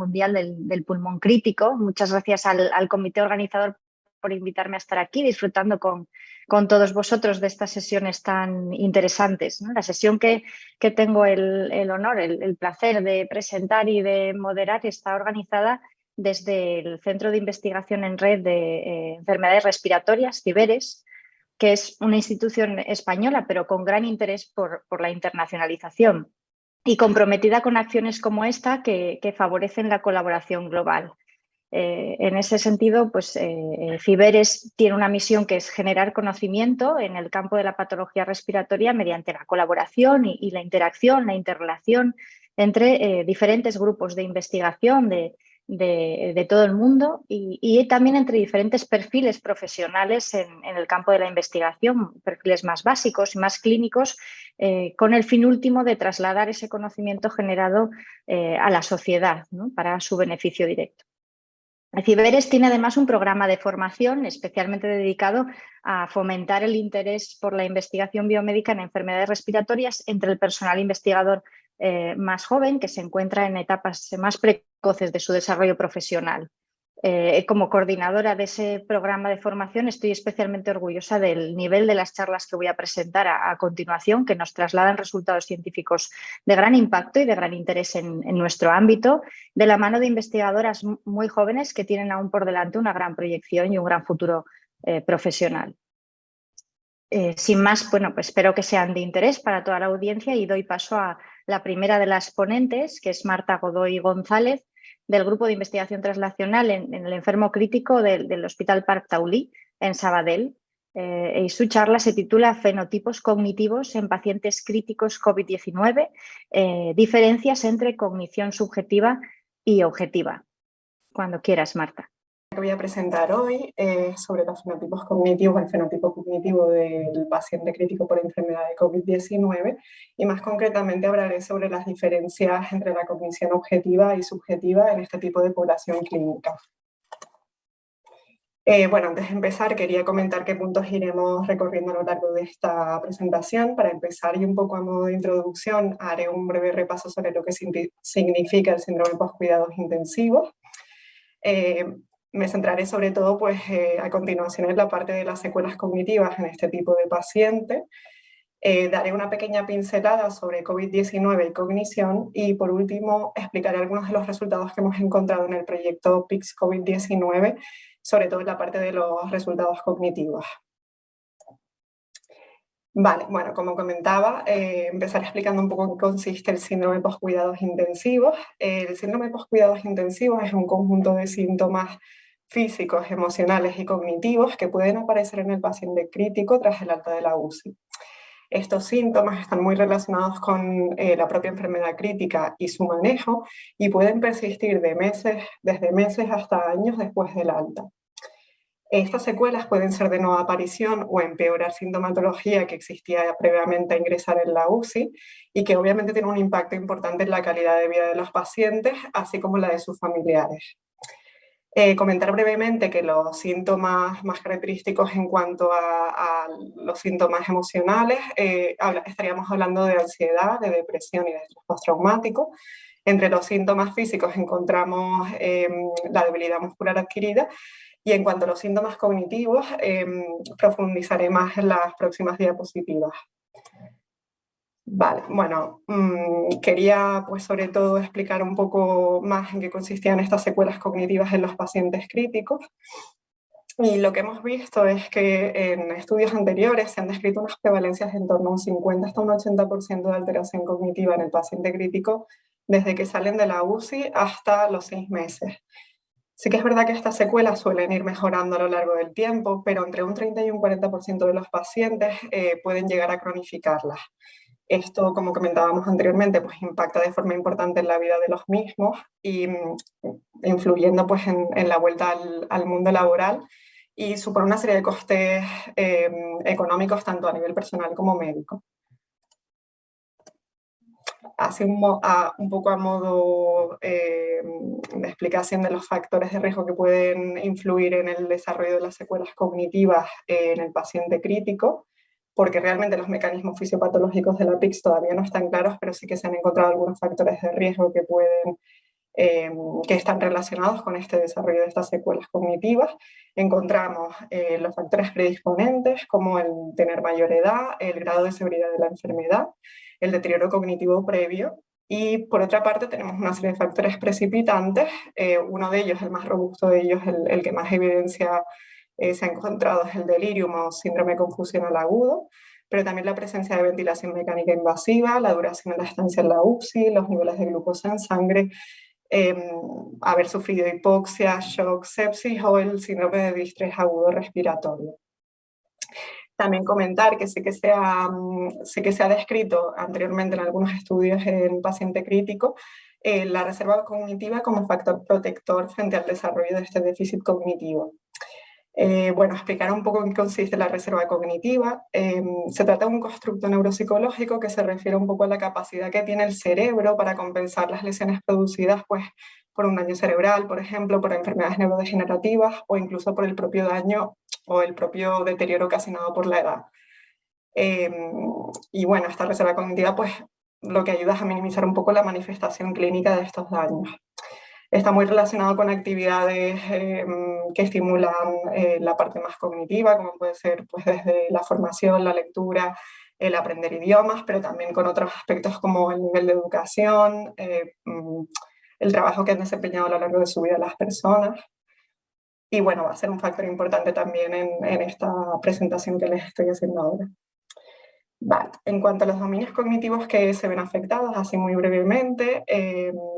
Mundial del Pulmón Crítico. Muchas gracias al comité organizador por invitarme a estar aquí disfrutando con todos vosotros de estas sesiones tan interesantes, ¿no? La sesión que tengo el honor, el placer de presentar y de moderar está organizada desde el Centro de Investigación en Red de Enfermedades Respiratorias, CIBERES, que es una institución española, pero con gran interés por la internacionalización y comprometida con acciones como esta que favorecen la colaboración global. En ese sentido, pues, CIBERES tiene una misión que es generar conocimiento en el campo de la patología respiratoria mediante la colaboración y la interacción, la interrelación entre diferentes grupos de investigación de todo el mundo y también entre diferentes perfiles profesionales en el campo de la investigación, perfiles más básicos y más clínicos, con el fin último de trasladar ese conocimiento generado a la sociedad, ¿no? Para su beneficio directo. CIBERES tiene además un programa de formación especialmente dedicado a fomentar el interés por la investigación biomédica en enfermedades respiratorias entre el personal investigador más joven, que se encuentra en etapas más precoces de su desarrollo profesional. Como coordinadora de ese programa de formación estoy especialmente orgullosa del nivel de las charlas que voy a presentar a continuación, que nos trasladan resultados científicos de gran impacto y de gran interés en nuestro ámbito, de la mano de investigadoras muy jóvenes que tienen aún por delante una gran proyección y un gran futuro profesional. Sin más, bueno, pues espero que sean de interés para toda la audiencia y doy paso a la primera de las ponentes, que es Marta Godoy González, del Grupo de Investigación Translacional en el Enfermo Crítico del Hospital Parc Taulí, en Sabadell. Y su charla se titula Fenotipos cognitivos en pacientes críticos COVID-19, diferencias entre cognición subjetiva y objetiva. Cuando quieras, Marta. Que voy a presentar hoy sobre los fenotipos cognitivos, el fenotipo cognitivo del paciente crítico por enfermedad de COVID-19 y más concretamente hablaré sobre las diferencias entre la cognición objetiva y subjetiva en este tipo de población clínica. Bueno, antes de empezar quería comentar qué puntos iremos recorriendo a lo largo de esta presentación. Para empezar y un poco a modo de introducción haré un breve repaso sobre lo que significa el síndrome post-cuidados intensivos. Me centraré sobre todo pues, a continuación en la parte de las secuelas cognitivas en este tipo de paciente. Daré una pequeña pincelada sobre COVID-19 y cognición y por último explicaré algunos de los resultados que hemos encontrado en el proyecto PICS COVID-19, sobre todo en la parte de los resultados cognitivos. Vale, bueno, como comentaba, empezaré explicando un poco en qué consiste el síndrome post-cuidados intensivos. El síndrome post-cuidados intensivos es un conjunto de síntomas físicos, emocionales y cognitivos que pueden aparecer en el paciente crítico tras el alta de la UCI. Estos síntomas están muy relacionados con la propia enfermedad crítica y su manejo y pueden persistir desde meses hasta años después del alta. Estas secuelas pueden ser de nueva aparición o empeorar sintomatología que existía previamente a ingresar en la UCI y que obviamente tiene un impacto importante en la calidad de vida de los pacientes, así como la de sus familiares. Comentar brevemente que los síntomas más característicos en cuanto a los síntomas emocionales, estaríamos hablando de ansiedad, de depresión y de estrés postraumático. Entre los síntomas físicos encontramos la debilidad muscular adquirida y en cuanto a los síntomas cognitivos, profundizaré más en las próximas diapositivas. Vale, bueno, quería pues sobre todo explicar un poco más en qué consistían estas secuelas cognitivas en los pacientes críticos. Y lo que hemos visto es que en estudios anteriores se han descrito unas prevalencias en torno a un 50 hasta un 80% de alteración cognitiva en el paciente crítico desde que salen de la UCI hasta los 6 meses. Sí que es verdad que estas secuelas suelen ir mejorando a lo largo del tiempo, pero entre un 30 y un 40% de los pacientes pueden llegar a cronificarlas. Esto, como comentábamos anteriormente, pues impacta de forma importante en la vida de los mismos y influyendo pues, en la vuelta al mundo laboral y supone una serie de costes económicos tanto a nivel personal como médico. Así un poco a modo de explicación de los factores de riesgo que pueden influir en el desarrollo de las secuelas cognitivas en el paciente crítico, porque realmente los mecanismos fisiopatológicos de la PICS todavía no están claros, pero sí que se han encontrado algunos factores de riesgo que pueden que están relacionados con este desarrollo de estas secuelas cognitivas. Encontramos los factores predisponentes, como el tener mayor edad, el grado de severidad de la enfermedad, el deterioro cognitivo previo, y por otra parte tenemos una serie de factores precipitantes. Uno de ellos, el más robusto de ellos, el que más evidencia se ha encontrado, es el delirium o síndrome confusional agudo, pero también la presencia de ventilación mecánica invasiva, la duración de la estancia en la UCI, los niveles de glucosa en sangre, haber sufrido hipoxia, shock, sepsis o el síndrome de distrés agudo respiratorio. También comentar que sé que se ha descrito anteriormente en algunos estudios en paciente crítico la reserva cognitiva como factor protector frente al desarrollo de este déficit cognitivo. Bueno, explicar un poco en qué consiste la reserva cognitiva. Se trata de un constructo neuropsicológico que se refiere un poco a la capacidad que tiene el cerebro para compensar las lesiones producidas pues, por un daño cerebral, por ejemplo, por enfermedades neurodegenerativas o incluso por el propio daño o el propio deterioro ocasionado por la edad. Y bueno, esta reserva cognitiva pues, lo que ayuda es a minimizar un poco la manifestación clínica de estos daños. Está muy relacionado con actividades que estimulan la parte más cognitiva, como puede ser pues, desde la formación, la lectura, el aprender idiomas, pero también con otros aspectos como el nivel de educación, el trabajo que han desempeñado a lo largo de su vida las personas. Y bueno, va a ser un factor importante también en esta presentación que les estoy haciendo ahora. Vale. En cuanto a los dominios cognitivos que se ven afectados, así muy brevemente,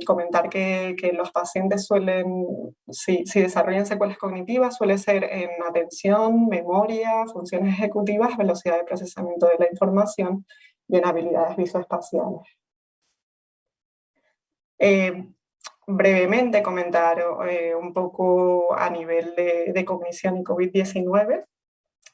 comentar que los pacientes suelen, si desarrollan secuelas cognitivas, suele ser en atención, memoria, funciones ejecutivas, velocidad de procesamiento de la información y en habilidades visoespaciales. Brevemente comentar un poco a nivel de cognición y COVID-19.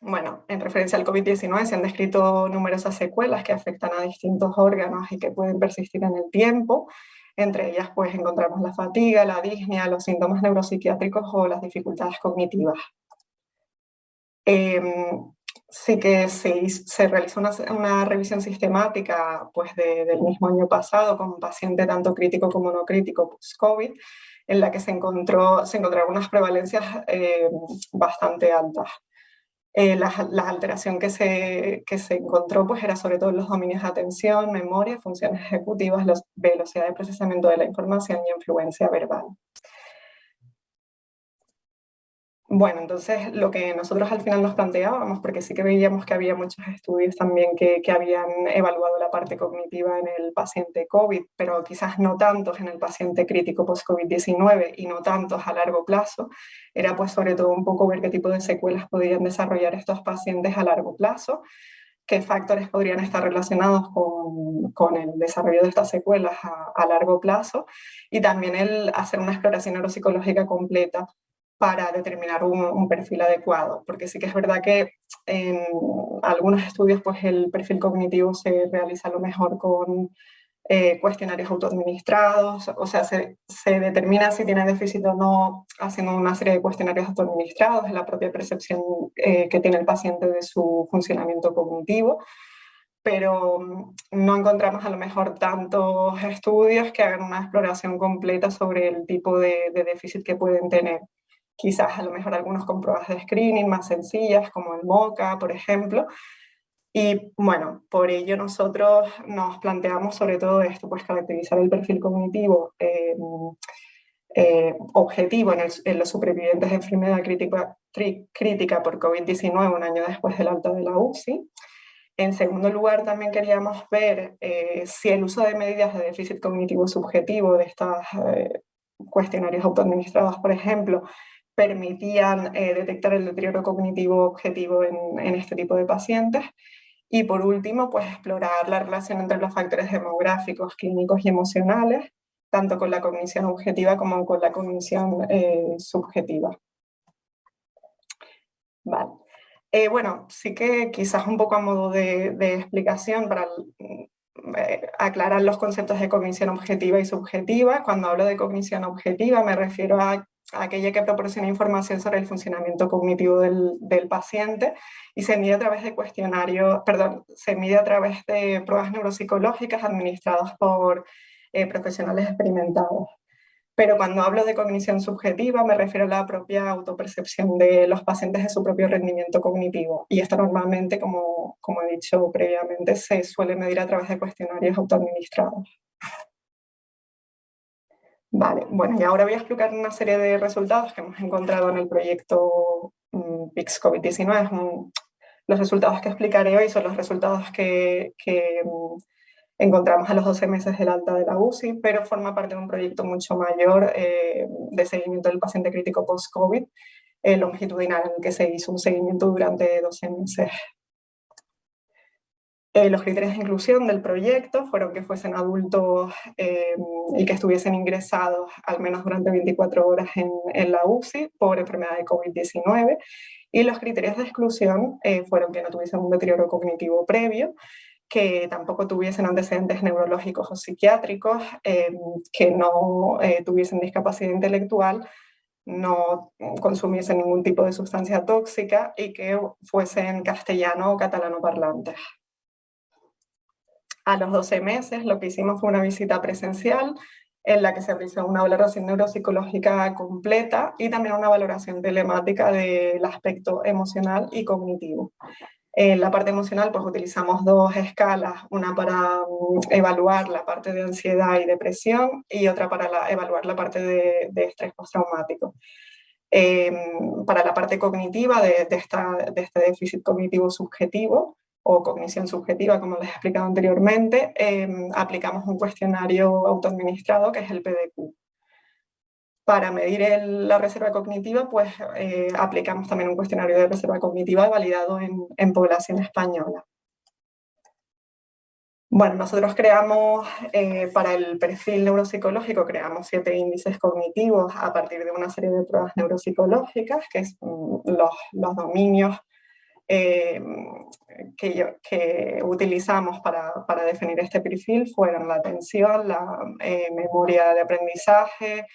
Bueno, en referencia al COVID-19 se han descrito numerosas secuelas que afectan a distintos órganos y que pueden persistir en el tiempo. Entre ellas, pues, encontramos la fatiga, la disnea, los síntomas neuropsiquiátricos o las dificultades cognitivas. Sí que se realizó una revisión sistemática pues, del mismo año pasado con un paciente tanto crítico como no crítico post-COVID, en la que se encontraron unas prevalencias bastante altas. La alteración que se encontró pues, era sobre todo en los dominios de atención, memoria, funciones ejecutivas, velocidad de procesamiento de la información y influencia verbal. Bueno, entonces lo que nosotros al final nos planteábamos, porque sí que veíamos que había muchos estudios también que habían evaluado la parte cognitiva en el paciente COVID, pero quizás no tantos en el paciente crítico post-COVID-19 y no tantos a largo plazo, era pues sobre todo un poco ver qué tipo de secuelas podrían desarrollar estos pacientes a largo plazo, qué factores podrían estar relacionados con el desarrollo de estas secuelas a largo plazo y también el hacer una exploración neuropsicológica completa para determinar un perfil adecuado, porque sí que es verdad que en algunos estudios pues el perfil cognitivo se realiza a lo mejor con cuestionarios autoadministrados, o sea, se determina si tiene déficit o no haciendo una serie de cuestionarios autoadministrados, en la propia percepción que tiene el paciente de su funcionamiento cognitivo, pero no encontramos a lo mejor tantos estudios que hagan una exploración completa sobre el tipo de déficit que pueden tener. Quizás a lo mejor algunos con pruebas de screening más sencillas, como el MOCA, por ejemplo. Y bueno, por ello nosotros nos planteamos sobre todo esto, pues caracterizar el perfil cognitivo objetivo en los supervivientes de enfermedad crítica por COVID-19 un año después del alta de la UCI. En segundo lugar, también queríamos ver si el uso de medidas de déficit cognitivo subjetivo de estos cuestionarios autoadministrados, por ejemplo, permitían detectar el deterioro cognitivo objetivo en este tipo de pacientes. Y por último, pues explorar la relación entre los factores demográficos, clínicos y emocionales, tanto con la cognición objetiva como con la cognición subjetiva. Vale. Bueno, sí que quizás un poco a modo de explicación para aclarar los conceptos de cognición objetiva y subjetiva. Cuando hablo de cognición objetiva me refiero a aquella que proporciona información sobre el funcionamiento cognitivo del paciente y se mide a través de se mide a través de pruebas neuropsicológicas administradas por profesionales experimentados. Pero cuando hablo de cognición subjetiva me refiero a la propia autopercepción de los pacientes de su propio rendimiento cognitivo. Y esto normalmente, como he dicho previamente, se suele medir a través de cuestionarios autoadministrados. Vale, bueno, y ahora voy a explicar una serie de resultados que hemos encontrado en el proyecto PICS COVID-19. Los resultados que explicaré hoy son los resultados que encontramos a los 12 meses del alta de la UCI, pero forma parte de un proyecto mucho mayor de seguimiento del paciente crítico post-COVID, longitudinal, en el que se hizo un seguimiento durante 12 meses. Los criterios de inclusión del proyecto fueron que fuesen adultos y que estuviesen ingresados al menos durante 24 horas en la UCI por enfermedad de COVID-19, y los criterios de exclusión fueron que no tuviesen un deterioro cognitivo previo, que tampoco tuviesen antecedentes neurológicos o psiquiátricos, que no tuviesen discapacidad intelectual, no consumiesen ningún tipo de sustancia tóxica y que fuesen castellano o catalano parlantes. A los 12 meses lo que hicimos fue una visita presencial en la que se realizó una valoración neuropsicológica completa y también una valoración telemática del aspecto emocional y cognitivo. En la parte emocional pues utilizamos dos escalas, una para evaluar la parte de ansiedad y depresión y otra para evaluar la parte de estrés postraumático. Para la parte cognitiva de este déficit cognitivo subjetivo, o cognición subjetiva, como les he explicado anteriormente, aplicamos un cuestionario autoadministrado que es el PDQ. Para medir la reserva cognitiva, pues aplicamos también un cuestionario de reserva cognitiva validado en población española. Bueno, nosotros creamos, para el perfil neuropsicológico, creamos 7 índices cognitivos a partir de una serie de pruebas neuropsicológicas, que es los dominios que utilizamos para definir este perfil fueron la atención, la memoria de aprendizaje,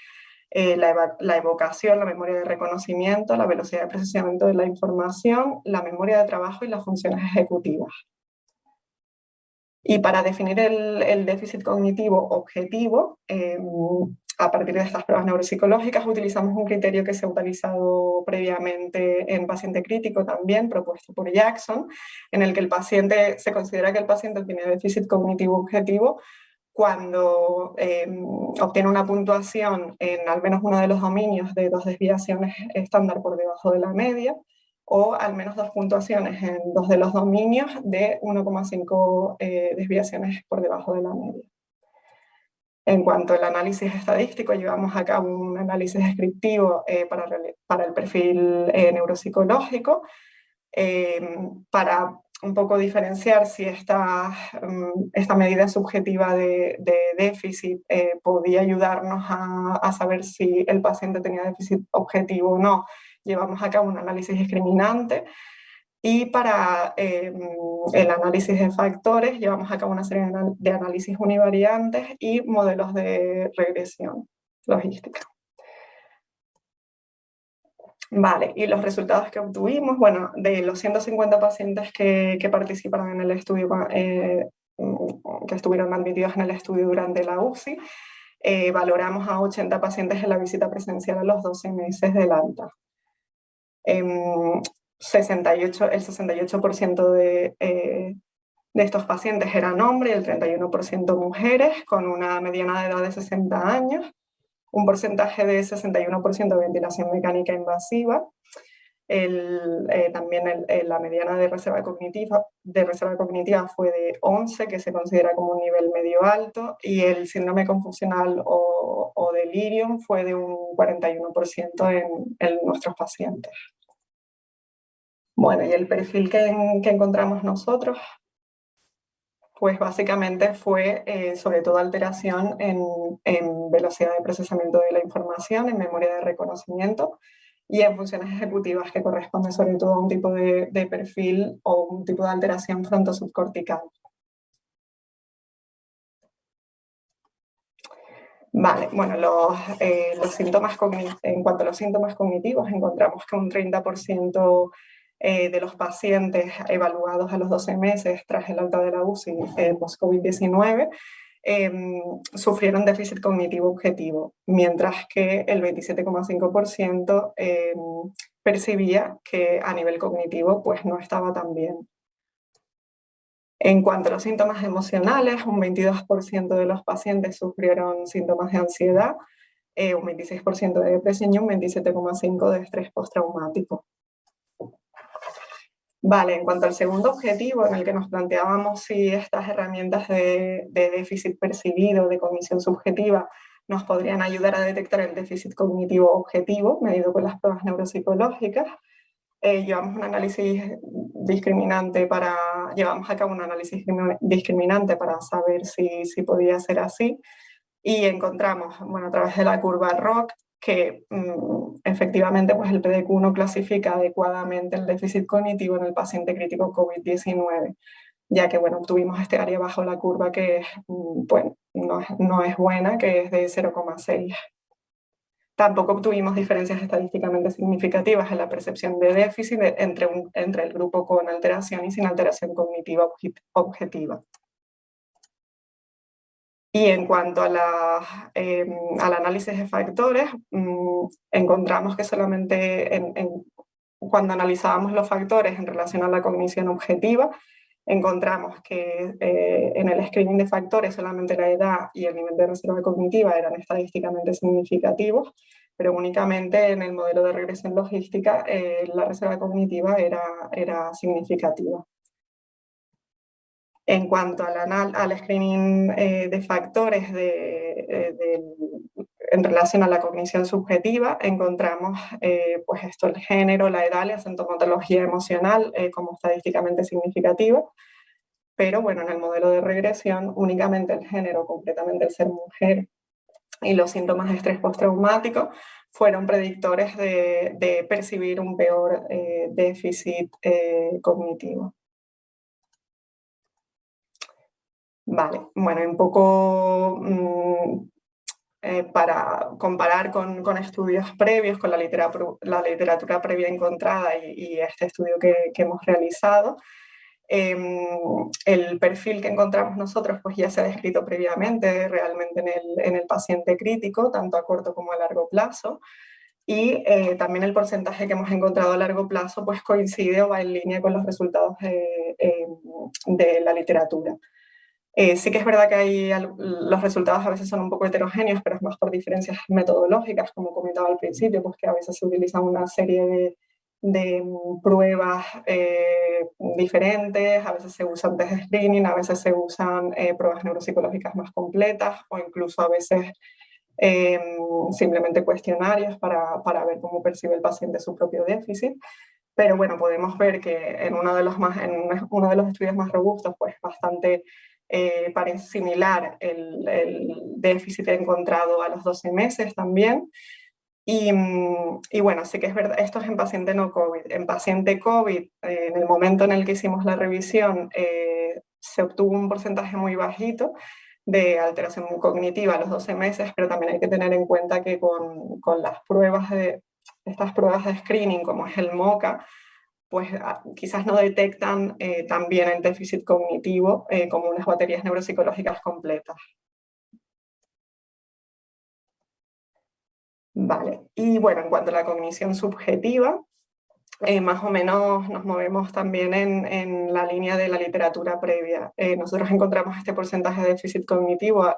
la evocación, la memoria de reconocimiento, la velocidad de procesamiento de la información, la memoria de trabajo y las funciones ejecutivas. Y para definir el déficit cognitivo objetivo, a partir de estas pruebas neuropsicológicas, utilizamos un criterio que se ha utilizado previamente en paciente crítico también, propuesto por Jackson, en el que se considera que el paciente tiene déficit cognitivo objetivo cuando obtiene una puntuación en al menos uno de los dominios de 2 desviaciones estándar por debajo de la media, o al menos 2 puntuaciones en 2 de los dominios de 1,5 desviaciones por debajo de la media. En cuanto al análisis estadístico, llevamos a cabo un análisis descriptivo para el perfil neuropsicológico, para un poco diferenciar si esta medida subjetiva de déficit podía ayudarnos a saber si el paciente tenía déficit objetivo o no. Llevamos a cabo un análisis discriminante, y para el análisis de factores llevamos a cabo una serie de análisis univariantes y modelos de regresión logística. Vale, y los resultados que obtuvimos, bueno, de los 150 pacientes que participaron en el estudio, que estuvieron admitidos en el estudio durante la UCI, valoramos a 80 pacientes en la visita presencial a los 12 meses del alta. El 68% de estos pacientes eran hombres y el 31% mujeres, con una mediana de edad de 60 años, un porcentaje de 61% de ventilación mecánica invasiva, también la mediana de reserva cognitiva fue de 11, que se considera como un nivel medio alto, y el síndrome confusional o delirium fue de un 41% en nuestros pacientes. Bueno, y el perfil que encontramos nosotros, pues básicamente fue sobre todo alteración en velocidad de procesamiento de la información, en memoria de reconocimiento y en funciones ejecutivas, que corresponde sobre todo a un tipo de perfil o un tipo de alteración frontosubcortical. Vale, bueno, los síntomas en cuanto a los síntomas cognitivos, encontramos que un 30% de los pacientes evaluados a los 12 meses tras el alta de la UCI post-COVID-19 sufrieron déficit cognitivo objetivo, mientras que el 27,5% percibía que a nivel cognitivo pues no estaba tan bien. En cuanto a los síntomas emocionales, un 22% de los pacientes sufrieron síntomas de ansiedad, un 26% de depresión y un 27,5% de estrés postraumático. Vale, en cuanto al segundo objetivo, en el que nos planteábamos si estas herramientas de déficit percibido, de cognición subjetiva, nos podrían ayudar a detectar el déficit cognitivo objetivo, medido con las pruebas neuropsicológicas. Llevamos a cabo un análisis discriminante para saber si podía ser así, y encontramos, bueno, a través de la curva ROC, que efectivamente pues el PDQ-1 clasifica adecuadamente el déficit cognitivo en el paciente crítico COVID-19, ya que bueno, obtuvimos este área bajo la curva que bueno, no es buena, que es de 0,6. Tampoco obtuvimos diferencias estadísticamente significativas en la percepción de déficit entre el grupo con alteración y sin alteración cognitiva objetiva. Y en cuanto al análisis de factores, encontramos que solamente cuando analizábamos los factores en relación a la cognición objetiva, encontramos que en el screening de factores solamente la edad y el nivel de reserva cognitiva eran estadísticamente significativos, pero únicamente en el modelo de regresión logística la reserva cognitiva era significativa. En cuanto al screening de factores en relación a la cognición subjetiva, encontramos pues esto, el género, la edad, la sintomatología emocional como estadísticamente significativa, pero bueno, en el modelo de regresión únicamente el género, concretamente el ser mujer, y los síntomas de estrés postraumático fueron predictores de percibir un peor déficit cognitivo. Vale, bueno, un poco para comparar con estudios previos, con la literatura previa encontrada y este estudio que hemos realizado, el perfil que encontramos nosotros pues ya se ha descrito previamente realmente en el paciente crítico, tanto a corto como a largo plazo, y también el porcentaje que hemos encontrado a largo plazo pues coincide o va en línea con los resultados de la literatura. Sí que es verdad que los resultados a veces son un poco heterogéneos, pero es más por diferencias metodológicas, como comentaba al principio, pues que a veces se utilizan una serie de pruebas diferentes, a veces se usan test de screening, a veces se usan pruebas neuropsicológicas más completas o incluso a veces simplemente cuestionarios para ver cómo percibe el paciente su propio déficit. Pero bueno, podemos ver que en uno de los estudios más robustos, pues bastante parece similar el déficit encontrado a los 12 meses también. Y bueno, sí que es verdad, esto es en paciente no COVID. En paciente COVID, en el momento en el que hicimos la revisión, se obtuvo un porcentaje muy bajito de alteración cognitiva a los 12 meses, pero también hay que tener en cuenta que con estas pruebas de screening, como es el MoCA, pues quizás no detectan también el déficit cognitivo como unas baterías neuropsicológicas completas. Vale, y bueno, en cuanto a la cognición subjetiva, más o menos nos movemos también en la línea de la literatura previa. Nosotros encontramos este porcentaje de déficit cognitivo,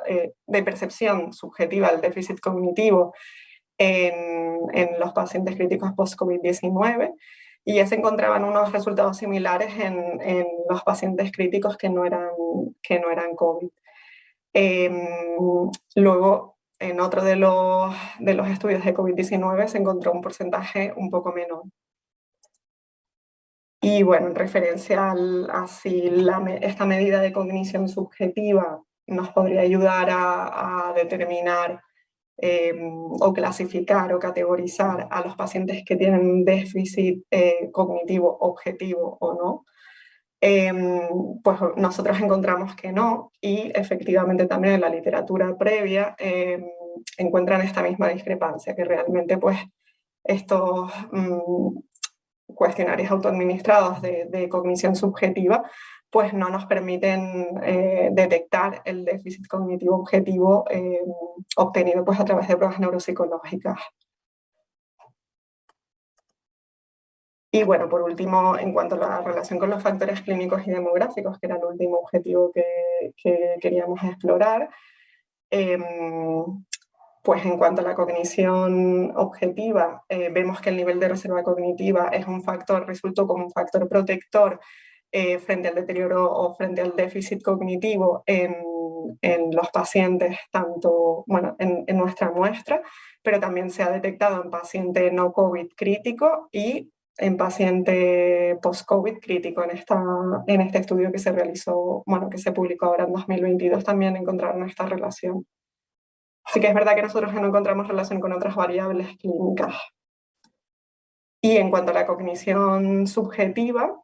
de percepción subjetiva del déficit cognitivo en los pacientes críticos post-COVID-19, y ya se encontraban unos resultados similares en los pacientes críticos que no eran COVID. Luego, en otro de los estudios de COVID-19 se encontró un porcentaje un poco menor. Y bueno, en referencia a si esta medida de cognición subjetiva nos podría ayudar a determinar o clasificar o categorizar a los pacientes que tienen déficit cognitivo objetivo o no, pues nosotros encontramos que no, y efectivamente también en la literatura previa encuentran esta misma discrepancia, que realmente pues estos cuestionarios autoadministrados de cognición subjetiva pues no nos permiten detectar el déficit cognitivo objetivo obtenido pues, a través de pruebas neuropsicológicas. Y bueno, por último, en cuanto a la relación con los factores clínicos y demográficos, que era el último objetivo que queríamos explorar, pues en cuanto a la cognición objetiva, vemos que el nivel de reserva cognitiva es un factor, resultó como un factor protector frente al deterioro o frente al déficit cognitivo en los pacientes, tanto bueno, en nuestra muestra, pero también se ha detectado en paciente no COVID crítico y en paciente post-COVID crítico. En este estudio que se realizó, bueno, que se publicó ahora en 2022, también encontraron esta relación. Sí que es verdad que nosotros no encontramos relación con otras variables clínicas. Y en cuanto a la cognición subjetiva,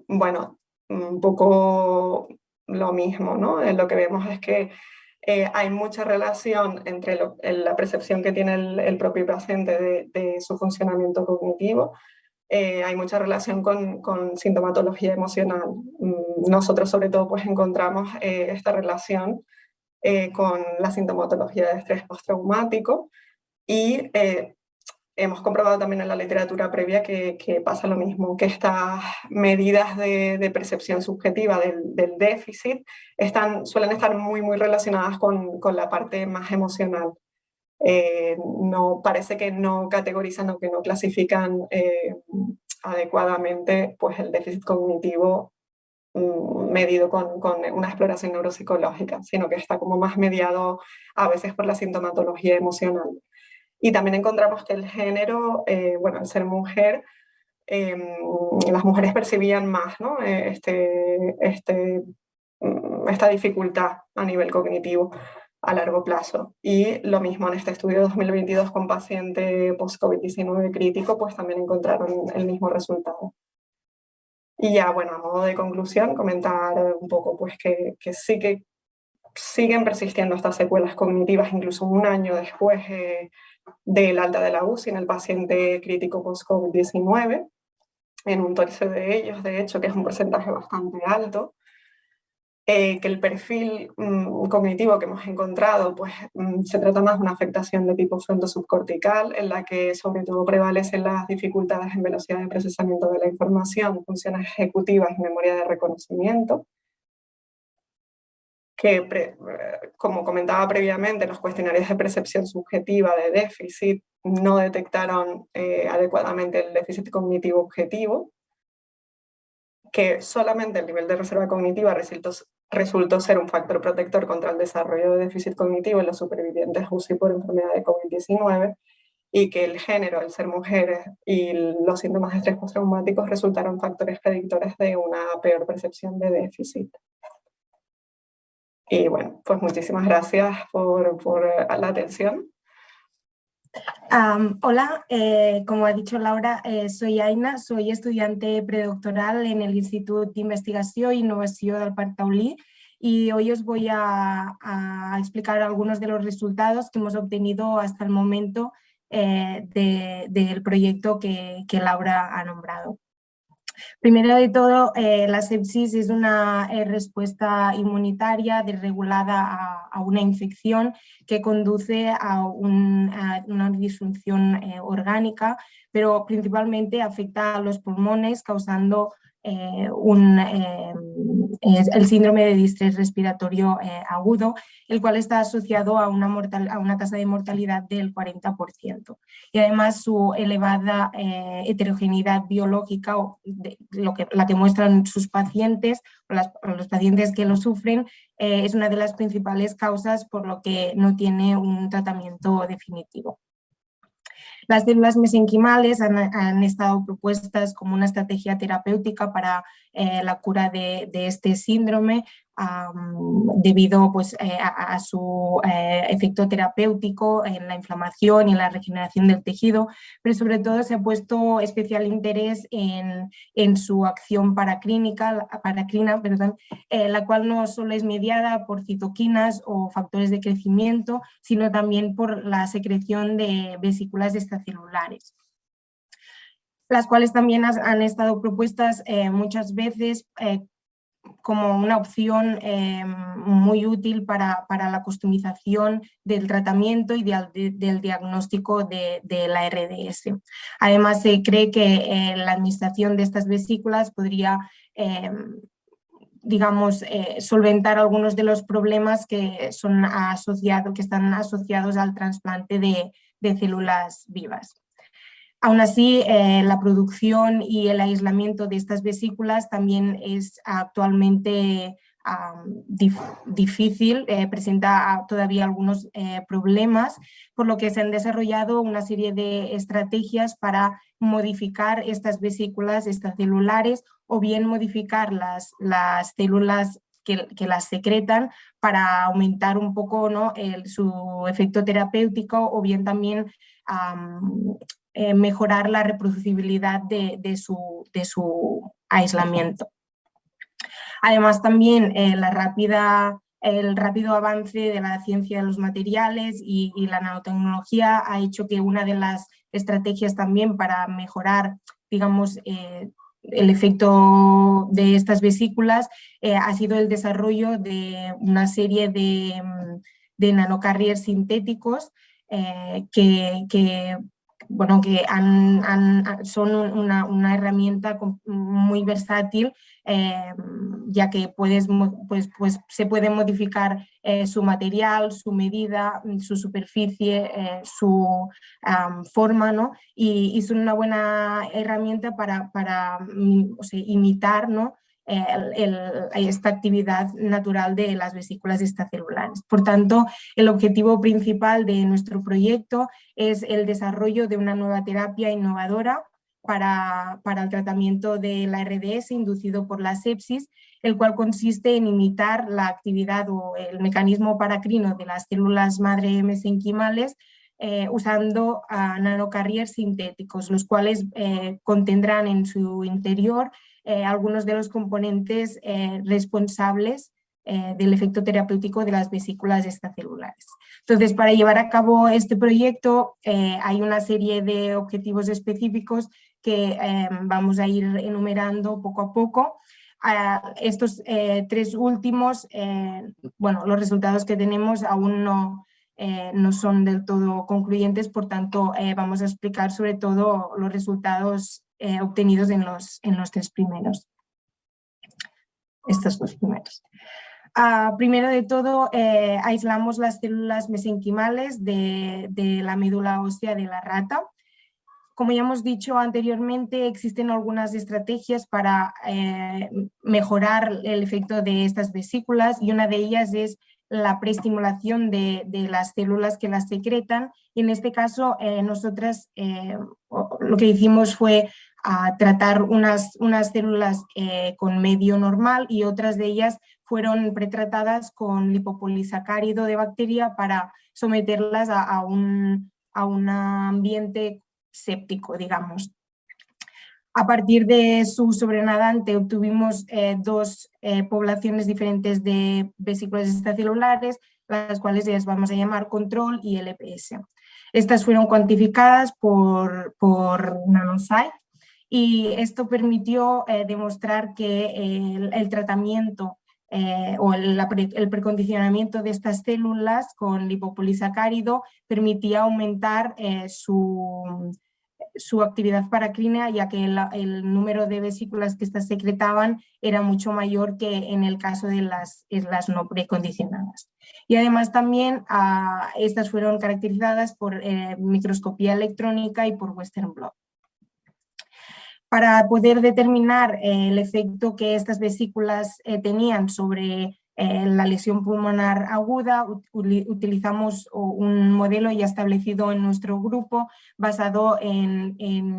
bueno, un poco lo mismo, ¿no? Lo que vemos es que hay mucha relación entre la percepción que tiene el propio paciente de su funcionamiento cognitivo. Hay mucha relación con sintomatología emocional. Nosotros sobre todo pues encontramos esta relación con la sintomatología de estrés postraumático y hemos comprobado también en la literatura previa que pasa lo mismo, que estas medidas de percepción subjetiva del déficit suelen estar muy, muy relacionadas con la parte más emocional. No, parece que no categorizan o que no clasifican adecuadamente pues, el déficit cognitivo medido con una exploración neuropsicológica, sino que está como más mediado a veces por la sintomatología emocional. Y también encontramos que el género, bueno, al ser mujer, las mujeres percibían más, ¿no? Esta dificultad a nivel cognitivo a largo plazo. Y lo mismo en este estudio de 2022 con paciente post-COVID-19 crítico, pues también encontraron el mismo resultado. Y ya, bueno, a modo de conclusión, comentar un poco pues que sí que siguen persistiendo estas secuelas cognitivas incluso un año después del alta de la UCI en el paciente crítico post-COVID-19, en un tercio de ellos, de hecho, que es un porcentaje bastante alto. Que el perfil cognitivo que hemos encontrado pues, se trata más de una afectación de tipo fronto-subcortical, en la que sobre todo prevalecen las dificultades en velocidad de procesamiento de la información, funciones ejecutivas y memoria de reconocimiento, que, como comentaba previamente, los cuestionarios de percepción subjetiva de déficit no detectaron adecuadamente el déficit cognitivo objetivo, que solamente el nivel de reserva cognitiva resultó ser un factor protector contra el desarrollo de déficit cognitivo en los supervivientes UCI por enfermedad de COVID-19 y que el género, el ser mujeres y los síntomas de estrés postraumáticos resultaron factores predictores de una peor percepción de déficit. Y bueno, pues muchísimas gracias por la atención. Hola, como ha dicho Laura, soy Aina, soy estudiante predoctoral en el Instituto de Investigación e Innovación del Parc Taulí y hoy os voy a explicar algunos de los resultados que hemos obtenido hasta el momento del proyecto que Laura ha nombrado. Primero de todo, la sepsis es una respuesta inmunitaria desregulada a una infección que conduce a una disfunción orgánica, pero principalmente afecta a los pulmones, causando el síndrome de distrés respiratorio agudo, el cual está asociado a una tasa de mortalidad del 40%. Y además su elevada heterogeneidad biológica, la que muestran sus pacientes o los pacientes que lo sufren, es una de las principales causas por lo que no tiene un tratamiento definitivo. Las células mesenquimales han estado propuestas como una estrategia terapéutica para la cura de este síndrome debido pues, a su efecto terapéutico en la inflamación y en la regeneración del tejido, pero sobre todo se ha puesto especial interés en su acción paracrina, la cual no solo es mediada por citoquinas o factores de crecimiento, sino también por la secreción de vesículas extracelulares. las cuales también han estado propuestas muchas veces como una opción muy útil para la customización del tratamiento y del diagnóstico de la RDS. Además, se cree que la administración de estas vesículas podría digamos, solventar algunos de los problemas que están asociados al trasplante de células vivas. Aún así, la producción y el aislamiento de estas vesículas también es actualmente difícil, presenta todavía algunos problemas, por lo que se han desarrollado una serie de estrategias para modificar estas vesículas extracelulares o bien modificar las células que las secretan para aumentar un poco, ¿no?, su efecto terapéutico, o bien también mejorar la reproducibilidad de su aislamiento. Además, también el rápido avance de la ciencia de los materiales y la nanotecnología ha hecho que una de las estrategias también para mejorar, digamos, el efecto de estas vesículas ha sido el desarrollo de una serie de nanocarriers sintéticos que son una herramienta muy versátil, ya que se puede modificar su material, su medida, su superficie, su forma, ¿no? Y son una buena herramienta para imitar, ¿no?, esta actividad natural de las vesículas extracelulares. Por tanto, el objetivo principal de nuestro proyecto es el desarrollo de una nueva terapia innovadora para el tratamiento de la RDS inducido por la sepsis, el cual consiste en imitar la actividad o el mecanismo paracrino de las células madre mesenquimales usando nanocarriers sintéticos, los cuales contendrán en su interior algunos de los componentes responsables del efecto terapéutico de las vesículas extracelulares. Entonces, para llevar a cabo este proyecto hay una serie de objetivos específicos que vamos a ir enumerando poco a poco. Estos tres últimos, bueno, los resultados que tenemos aún no son del todo concluyentes, por tanto vamos a explicar sobre todo los resultados obtenidos en los tres primeros, estos dos primeros. Primero de todo, aislamos las células mesenquimales de la médula ósea de la rata. Como ya hemos dicho anteriormente, existen algunas estrategias para mejorar el efecto de estas vesículas, y una de ellas es la preestimulación de las células que las secretan. Y en este caso, nosotras lo que hicimos fue tratar unas células con medio normal, y otras de ellas fueron pretratadas con lipopolisacárido de bacteria para someterlas a un ambiente séptico, digamos. A partir de su sobrenadante obtuvimos dos poblaciones diferentes de vesículas extracelulares, las cuales las vamos a llamar control y LPS. Estas fueron cuantificadas por Nanosite, y esto permitió demostrar que el tratamiento o el precondicionamiento de estas células con lipopolisacárido permitía aumentar su actividad paracrina, ya que el número de vesículas que estas secretaban era mucho mayor que en el caso de las no precondicionadas. Y además también estas fueron caracterizadas por microscopía electrónica y por Western blot. Para poder determinar el efecto que estas vesículas tenían sobre la lesión pulmonar aguda, utilizamos un modelo ya establecido en nuestro grupo basado en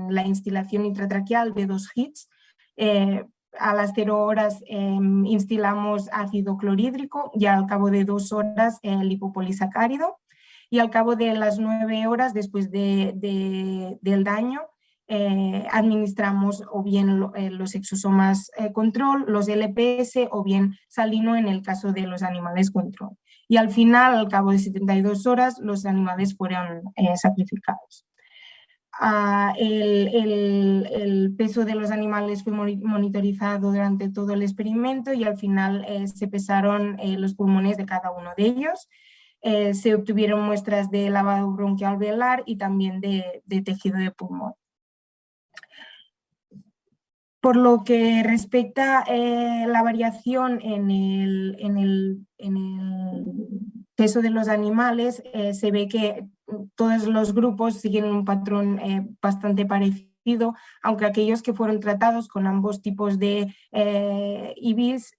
la instilación intratraqueal de 2 hits. A las 0 horas instilamos ácido clorhídrico, y al cabo de 2 horas lipopolisacárido, y al cabo de las 9 horas después del daño administramos o bien los exosomas control, los LPS, o bien salino en el caso de los animales control. Y al final, al cabo de 72 horas, los animales fueron sacrificados. El peso de los animales fue monitorizado durante todo el experimento y al final se pesaron los pulmones de cada uno de ellos. Se obtuvieron muestras de lavado bronquialveolar y también de tejido de pulmón. Por lo que respecta la variación en el peso de los animales, se ve que todos los grupos siguen un patrón bastante parecido, aunque aquellos que fueron tratados con ambos tipos de IBIS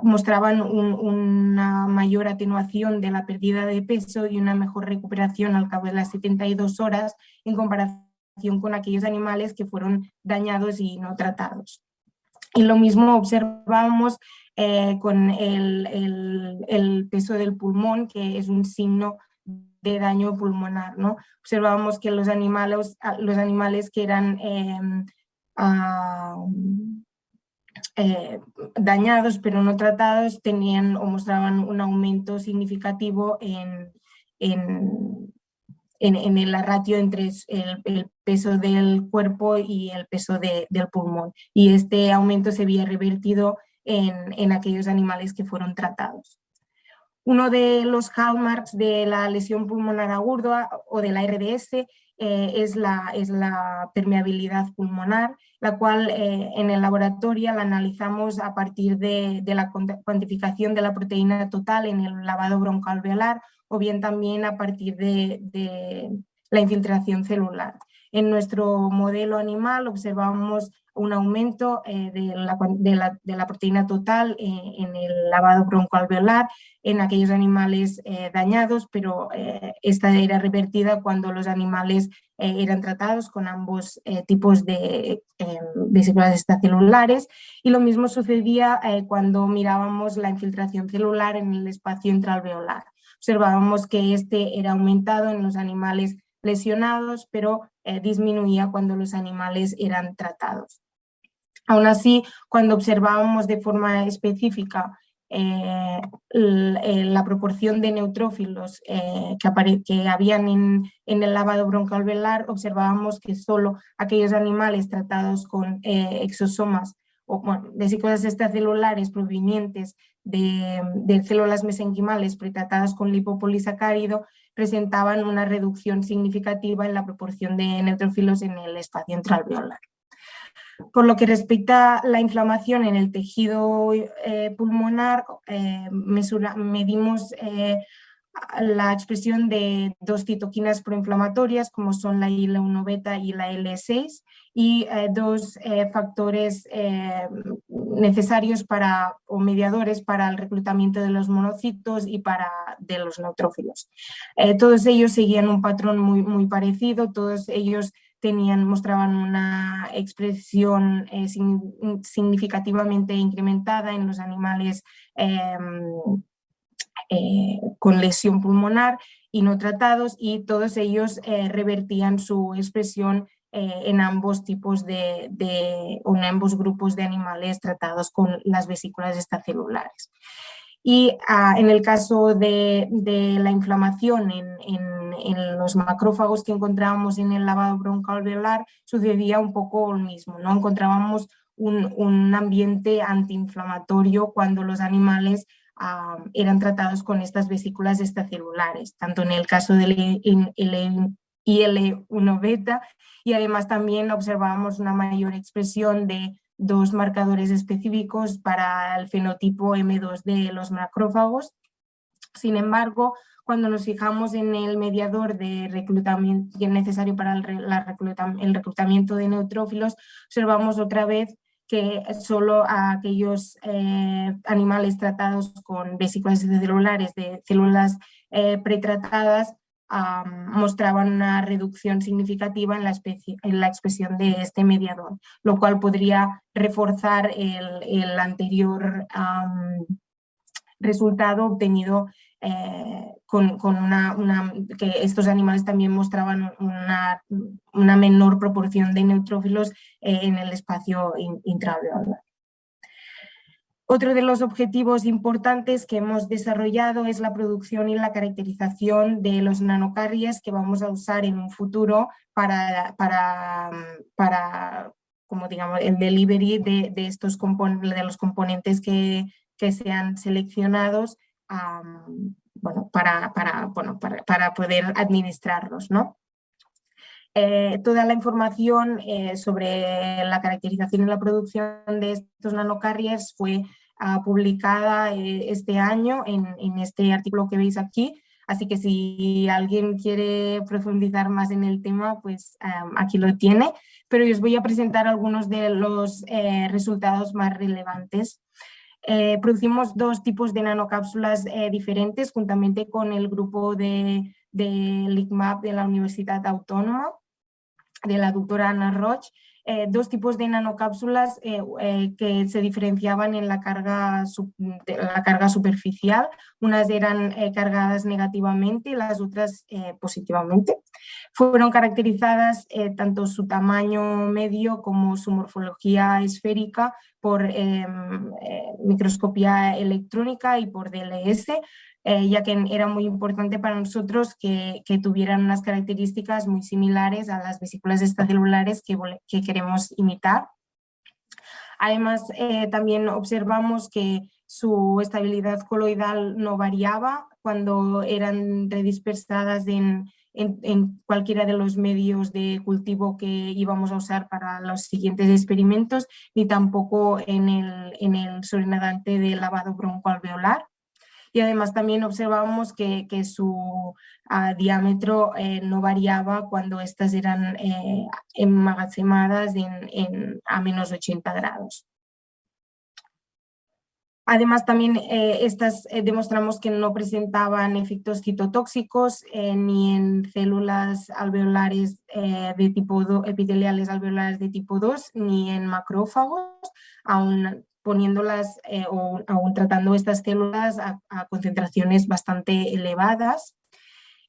mostraban una mayor atenuación de la pérdida de peso y una mejor recuperación al cabo de las 72 horas en comparación con aquellos animales que fueron dañados y no tratados. Y lo mismo observamos con el peso del pulmón, que es un signo de daño pulmonar, ¿no? Observábamos que los animales que eran dañados pero no tratados tenían o mostraban un aumento significativo en la ratio entre el peso del cuerpo y el peso del pulmón. Y este aumento se había revertido en aquellos animales que fueron tratados. Uno de los hallmarks de la lesión pulmonar aguda o de la RDS es la permeabilidad pulmonar, la cual en el laboratorio la analizamos a partir de la cuantificación de la proteína total en el lavado broncoalveolar o bien también a partir de la infiltración celular. En nuestro modelo animal observamos un aumento de la proteína total en el lavado broncoalveolar en aquellos animales dañados, pero esta era revertida cuando los animales eran tratados con ambos tipos de vesículas extracelulares, y lo mismo sucedía cuando mirábamos la infiltración celular en el espacio intraalveolar. Observábamos que este era aumentado en los animales lesionados, pero disminuía cuando los animales eran tratados. Aún así, cuando observábamos de forma específica la proporción de neutrófilos que habían en el lavado broncoalveolar, observábamos que solo aquellos animales tratados con exosomas o vesículas extracelulares provenientes de células mesenquimales pretratadas con lipopolisacárido presentaban una reducción significativa en la proporción de neutrófilos en el espacio intraalveolar. Por lo que respecta a la inflamación en el tejido pulmonar, medimos la expresión de dos citoquinas proinflamatorias, como son la IL-1 beta y la IL-6, y dos factores necesarios o mediadores para el reclutamiento de los monocitos y de los neutrófilos. Todos ellos seguían un patrón muy parecido, todos ellos mostraban una expresión significativamente incrementada en los animales con lesión pulmonar y no tratados, y todos ellos revertían su expresión en ambos tipos o en ambos grupos de animales tratados con las vesículas extracelulares. Y en el caso de la inflamación en los macrófagos que encontrábamos en el lavado broncoalveolar, sucedía un poco lo mismo, ¿no? Encontrábamos un ambiente antiinflamatorio cuando los animales eran tratados con estas vesículas extracelulares, tanto en el caso del IL-1 beta, y además también observábamos una mayor expresión de dos marcadores específicos para el fenotipo M2 de los macrófagos. Sin embargo, cuando nos fijamos en el mediador de reclutamiento que es necesario para el reclutamiento de neutrófilos, observamos otra vez que solo aquellos animales tratados con vesículas extracelulares de células pretratadas mostraban una reducción significativa en la expresión de este mediador, lo cual podría reforzar el anterior resultado obtenido que estos animales también mostraban una menor proporción de neutrófilos en el espacio intraalveolar. Otro de los objetivos importantes que hemos desarrollado es la producción y la caracterización de los nanocarriers que vamos a usar en un futuro para como digamos, el delivery de los componentes que sean seleccionados para poder administrarlos, ¿no? Toda la información sobre la caracterización y la producción de estos nanocarriers fue publicada este año en este artículo que veis aquí, así que si alguien quiere profundizar más en el tema, pues aquí lo tiene, pero yo os voy a presentar algunos de los resultados más relevantes. Producimos dos tipos de nanocápsulas diferentes juntamente con el grupo de LICMAP de la Universidad Autónoma, de la doctora Ana Roig, dos tipos de nanocápsulas que se diferenciaban en la carga superficial. Unas eran cargadas negativamente y las otras positivamente. Fueron caracterizadas tanto su tamaño medio como su morfología esférica por microscopía electrónica y por DLS, ya que era muy importante para nosotros que tuvieran unas características muy similares a las vesículas extracelulares que queremos imitar. Además, también observamos que su estabilidad coloidal no variaba cuando eran redispersadas en cualquiera de los medios de cultivo que íbamos a usar para los siguientes experimentos, ni tampoco en el sobrenadante de lavado broncoalveolar. Y además también observábamos que su diámetro no variaba cuando estas eran emmagazemadas a menos 80 grados. Además también estas demostramos que no presentaban efectos citotóxicos ni en células alveolares de tipo 2, epiteliales alveolares de tipo 2, ni en macrófagos, aún poniéndolas o aún tratando estas células a concentraciones bastante elevadas.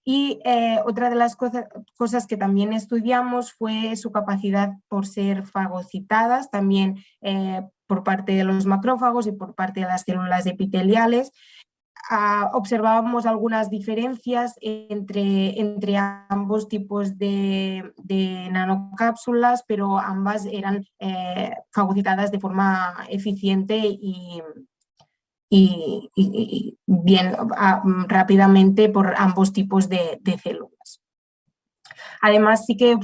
Y otra de las cosas que también estudiamos fue su capacidad por ser fagocitadas, también por parte de los macrófagos y por parte de las células epiteliales. Observábamos algunas diferencias entre ambos tipos de nanocápsulas, pero ambas eran fagocitadas de forma eficiente y bien rápidamente por ambos tipos de células. Además, sí que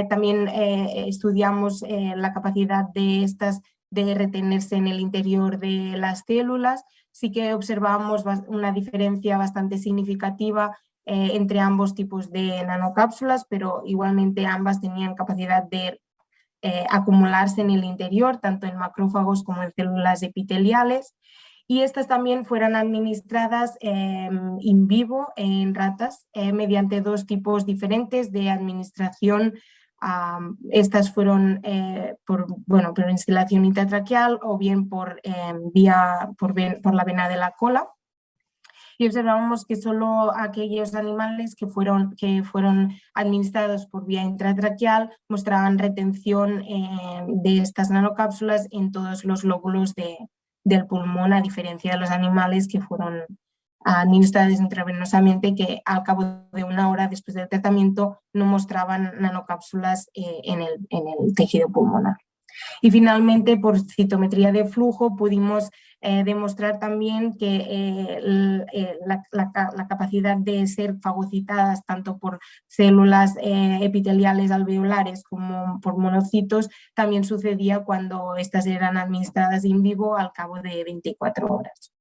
también estudiamos la capacidad de estas de retenerse en el interior de las células. Sí que observamos una diferencia bastante significativa entre ambos tipos de nanocápsulas, pero igualmente ambas tenían capacidad de acumularse en el interior, tanto en macrófagos como en células epiteliales. Y estas también fueron administradas in vivo en ratas mediante dos tipos diferentes de administración. Estas fueron por instilación intratraqueal o bien por la vena de la cola. Y observamos que solo aquellos animales que fueron administrados por vía intratraqueal mostraban retención de estas nanocápsulas en todos los lóbulos del pulmón, a diferencia de los animales que fueron administrados intravenosamente, que al cabo de 1 hora después del tratamiento no mostraban nanocápsulas en el tejido pulmonar. Y finalmente, por citometría de flujo, pudimos demostrar también que la capacidad de ser fagocitadas tanto por células epiteliales alveolares como por monocitos también sucedía cuando estas eran administradas in vivo al cabo de 24 horas.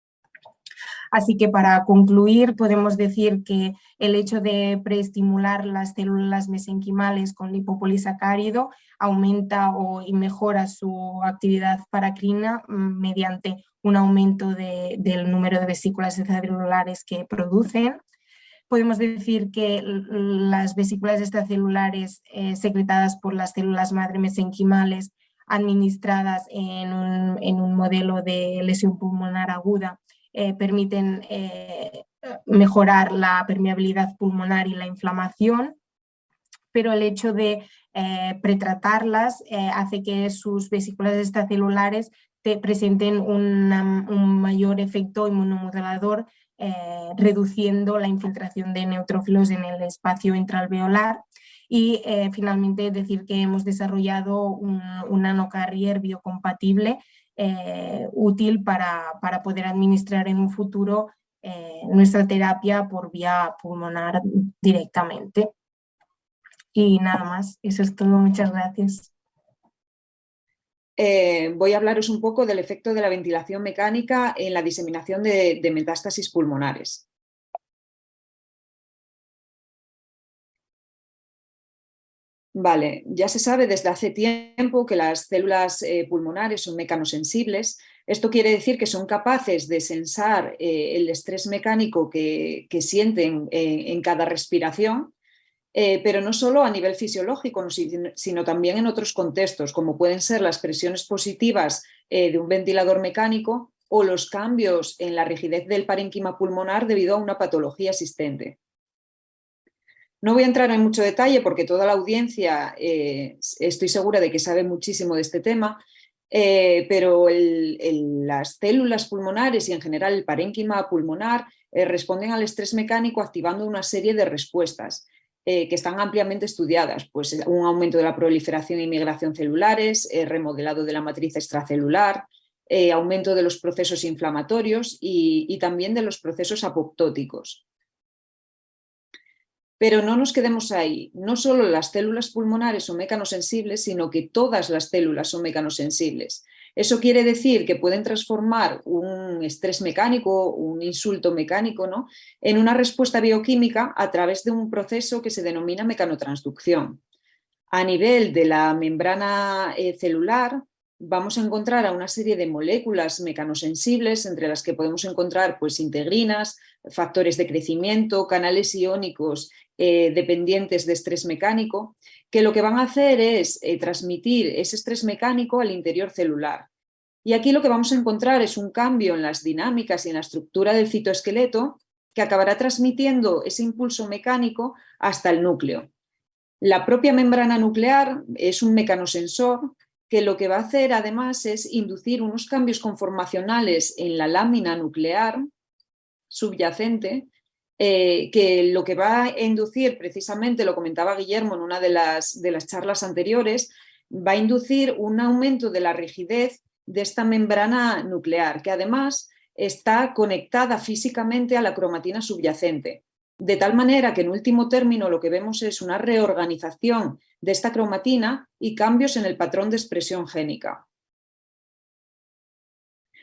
Así que para concluir podemos decir que el hecho de preestimular las células mesenquimales con lipopolisacárido aumenta y mejora su actividad paracrina mediante un aumento del número de vesículas extracelulares que producen. Podemos decir que las vesículas extracelulares secretadas por las células madre mesenquimales administradas en un modelo de lesión pulmonar aguda permiten mejorar la permeabilidad pulmonar y la inflamación, pero el hecho de pretratarlas hace que sus vesículas extracelulares presenten un mayor efecto inmunomodulador, reduciendo la infiltración de neutrófilos en el espacio intraalveolar. Y finalmente decir que hemos desarrollado un nanocarrier biocompatible útil para poder administrar en un futuro nuestra terapia por vía pulmonar directamente. Y nada más, eso es todo, muchas gracias. Voy a hablaros un poco del efecto de la ventilación mecánica en la diseminación de metástasis pulmonares. Vale, ya se sabe desde hace tiempo que las células pulmonares son mecanosensibles. Esto quiere decir que son capaces de sensar el estrés mecánico que sienten en cada respiración, pero no solo a nivel fisiológico, sino también en otros contextos, como pueden ser las presiones positivas de un ventilador mecánico o los cambios en la rigidez del parénquima pulmonar debido a una patología existente. No voy a entrar en mucho detalle porque toda la audiencia estoy segura de que sabe muchísimo de este tema, pero las células pulmonares y en general el parénquima pulmonar responden al estrés mecánico activando una serie de respuestas que están ampliamente estudiadas, pues un aumento de la proliferación y migración celulares, remodelado de la matriz extracelular, aumento de los procesos inflamatorios y también de los procesos apoptóticos. Pero no nos quedemos ahí. No solo las células pulmonares son mecanosensibles, sino que todas las células son mecanosensibles. Eso quiere decir que pueden transformar un estrés mecánico, un insulto mecánico, ¿no?, en una respuesta bioquímica a través de un proceso que se denomina mecanotransducción. A nivel de la membrana celular, vamos a encontrar a una serie de moléculas mecanosensibles, entre las que podemos encontrar pues, integrinas, factores de crecimiento, canales iónicos dependientes de estrés mecánico, que lo que van a hacer es transmitir ese estrés mecánico al interior celular. Y aquí lo que vamos a encontrar es un cambio en las dinámicas y en la estructura del citoesqueleto que acabará transmitiendo ese impulso mecánico hasta el núcleo. La propia membrana nuclear es un mecanosensor que lo que va a hacer además es inducir unos cambios conformacionales en la lámina nuclear subyacente, que lo que va a inducir, precisamente lo comentaba Guillermo en una de las charlas anteriores, va a inducir un aumento de la rigidez de esta membrana nuclear, que además está conectada físicamente a la cromatina subyacente. De tal manera que en último término lo que vemos es una reorganización de esta cromatina y cambios en el patrón de expresión génica.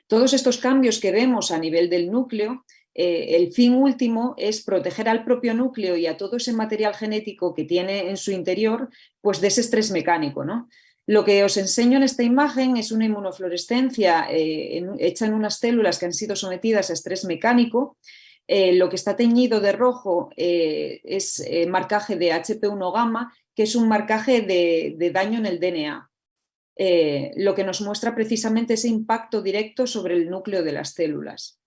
Todos estos cambios que vemos a nivel del núcleo, el fin último es proteger al propio núcleo y a todo ese material genético que tiene en su interior, pues de ese estrés mecánico, ¿no? Lo que os enseño en esta imagen es una inmunofluorescencia hecha en unas células que han sido sometidas a estrés mecánico. Lo que está teñido de rojo es marcaje de HP1 gamma, que es un marcaje de daño en el DNA. Lo que nos muestra precisamente ese impacto directo sobre el núcleo de las células.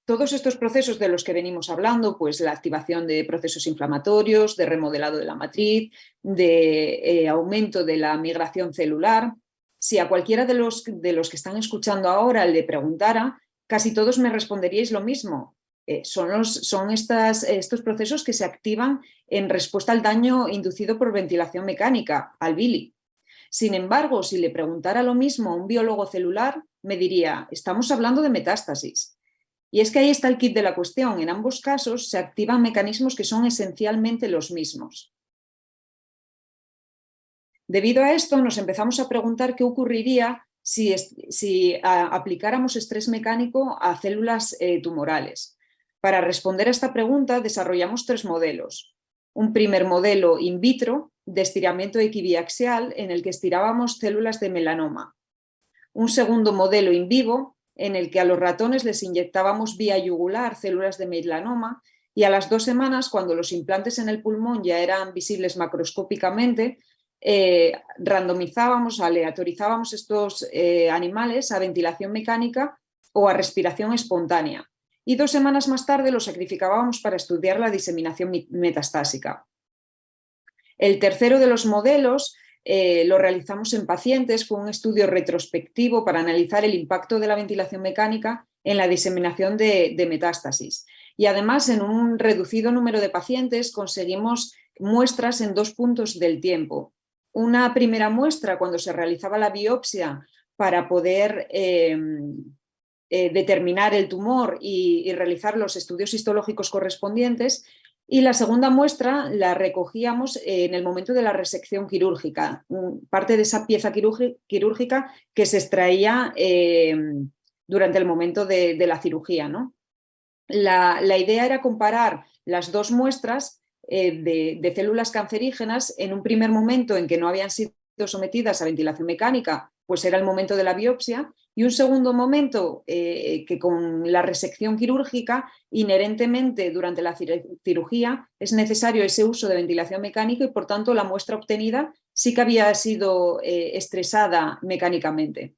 Todos estos procesos de los que venimos hablando, pues la activación de procesos inflamatorios, de remodelado de la matriz, de aumento de la migración celular, si a cualquiera de los que están escuchando ahora le preguntara, casi todos me responderíais lo mismo. Son estos procesos que se activan en respuesta al daño inducido por ventilación mecánica, al Billy. Sin embargo, si le preguntara lo mismo a un biólogo celular, me diría, estamos hablando de metástasis. Y es que ahí está el quid de la cuestión. En ambos casos se activan mecanismos que son esencialmente los mismos. Debido a esto, nos empezamos a preguntar qué ocurriría si aplicáramos estrés mecánico a células tumorales. Para responder a esta pregunta desarrollamos 3 modelos. Un primer modelo in vitro de estiramiento equibiaxial en el que estirábamos células de melanoma. Un segundo modelo in vivo en el que a los ratones les inyectábamos vía yugular células de melanoma y a las 2 semanas, cuando los implantes en el pulmón ya eran visibles macroscópicamente, randomizábamos, aleatorizábamos estos animales a ventilación mecánica o a respiración espontánea. Y 2 semanas más tarde los sacrificábamos para estudiar la diseminación metastásica. El tercero de los modelos lo realizamos en pacientes, fue un estudio retrospectivo para analizar el impacto de la ventilación mecánica en la diseminación de metástasis. Y además, en un reducido número de pacientes, conseguimos muestras en 2 puntos del tiempo. Una primera muestra cuando se realizaba la biopsia para poder determinar el tumor y realizar los estudios histológicos correspondientes, y la segunda muestra la recogíamos en el momento de la resección quirúrgica, parte de esa pieza quirúrgica que se extraía durante el momento de la cirugía, ¿no? La idea era comparar las 2 muestras de células cancerígenas en un primer momento en que no habían sido sometidas a ventilación mecánica, pues era el momento de la biopsia, y un segundo momento que con la resección quirúrgica, inherentemente durante la cirugía, es necesario ese uso de ventilación mecánica y por tanto la muestra obtenida sí que había sido estresada mecánicamente.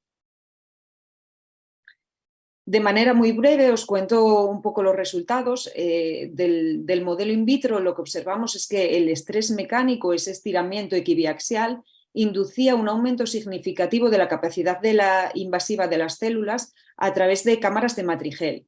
De manera muy breve os cuento un poco los resultados del modelo in vitro. Lo que observamos es que el estrés mecánico, ese estiramiento equibiaxial, inducía un aumento significativo de la capacidad invasiva de las células a través de cámaras de matrigel.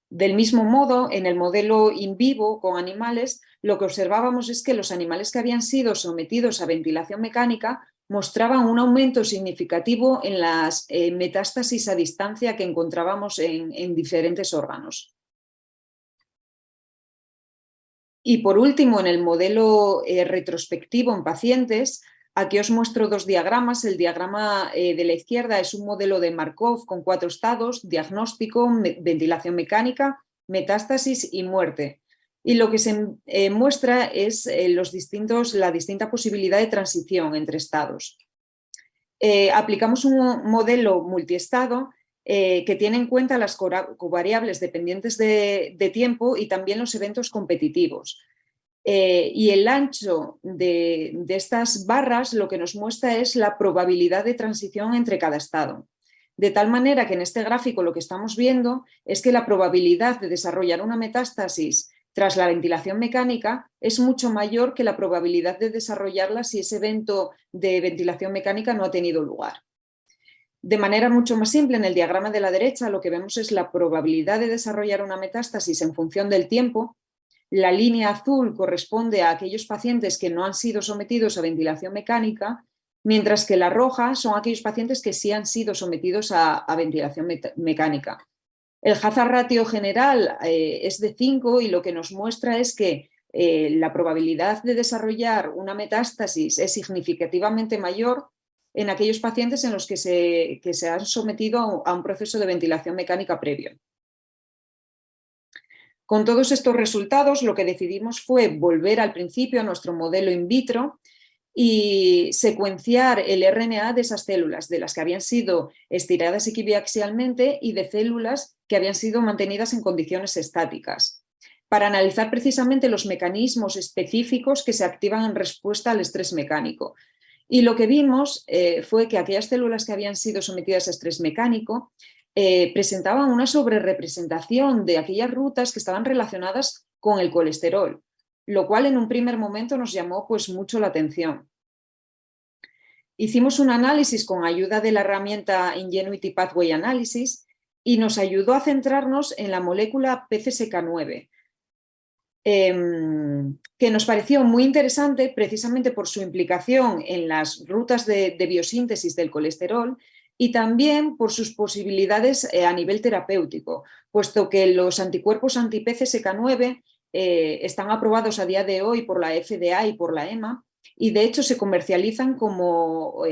Del mismo modo, en el modelo in vivo con animales, lo que observábamos es que los animales que habían sido sometidos a ventilación mecánica mostraban un aumento significativo en las metástasis a distancia que encontrábamos en diferentes órganos. Y por último, en el modelo retrospectivo en pacientes, aquí os muestro 2 diagramas. El diagrama de la izquierda es un modelo de Markov con 4 estados: diagnóstico, ventilación mecánica, metástasis y muerte. Y lo que se muestra es la distinta posibilidad de transición entre estados. Aplicamos un modelo multiestado que tiene en cuenta las covariables dependientes de tiempo y también los eventos competitivos. Y el ancho de estas barras lo que nos muestra es la probabilidad de transición entre cada estado. De tal manera que en este gráfico lo que estamos viendo es que la probabilidad de desarrollar una metástasis tras la ventilación mecánica es mucho mayor que la probabilidad de desarrollarla si ese evento de ventilación mecánica no ha tenido lugar. De manera mucho más simple, en el diagrama de la derecha lo que vemos es la probabilidad de desarrollar una metástasis en función del tiempo. La línea azul corresponde a aquellos pacientes que no han sido sometidos a ventilación mecánica, mientras que la roja son aquellos pacientes que sí han sido sometidos a ventilación mecánica. El hazard ratio general es de 5 y lo que nos muestra es que la probabilidad de desarrollar una metástasis es significativamente mayor en aquellos pacientes en los que se han sometido a un proceso de ventilación mecánica previo. Con todos estos resultados, lo que decidimos fue volver al principio a nuestro modelo in vitro y secuenciar el RNA de esas células, de las que habían sido estiradas equibiaxialmente y de células que habían sido mantenidas en condiciones estáticas, para analizar precisamente los mecanismos específicos que se activan en respuesta al estrés mecánico. Y lo que vimos fue que aquellas células que habían sido sometidas a estrés mecánico presentaban una sobrerepresentación de aquellas rutas que estaban relacionadas con el colesterol, lo cual en un primer momento nos llamó pues mucho la atención. Hicimos un análisis con ayuda de la herramienta Ingenuity Pathway Analysis y nos ayudó a centrarnos en la molécula PCSK9, que nos pareció muy interesante precisamente por su implicación en las rutas de biosíntesis del colesterol y también por sus posibilidades a nivel terapéutico, puesto que los anticuerpos anti-PCSK9 están aprobados a día de hoy por la FDA y por la EMA y de hecho se comercializan como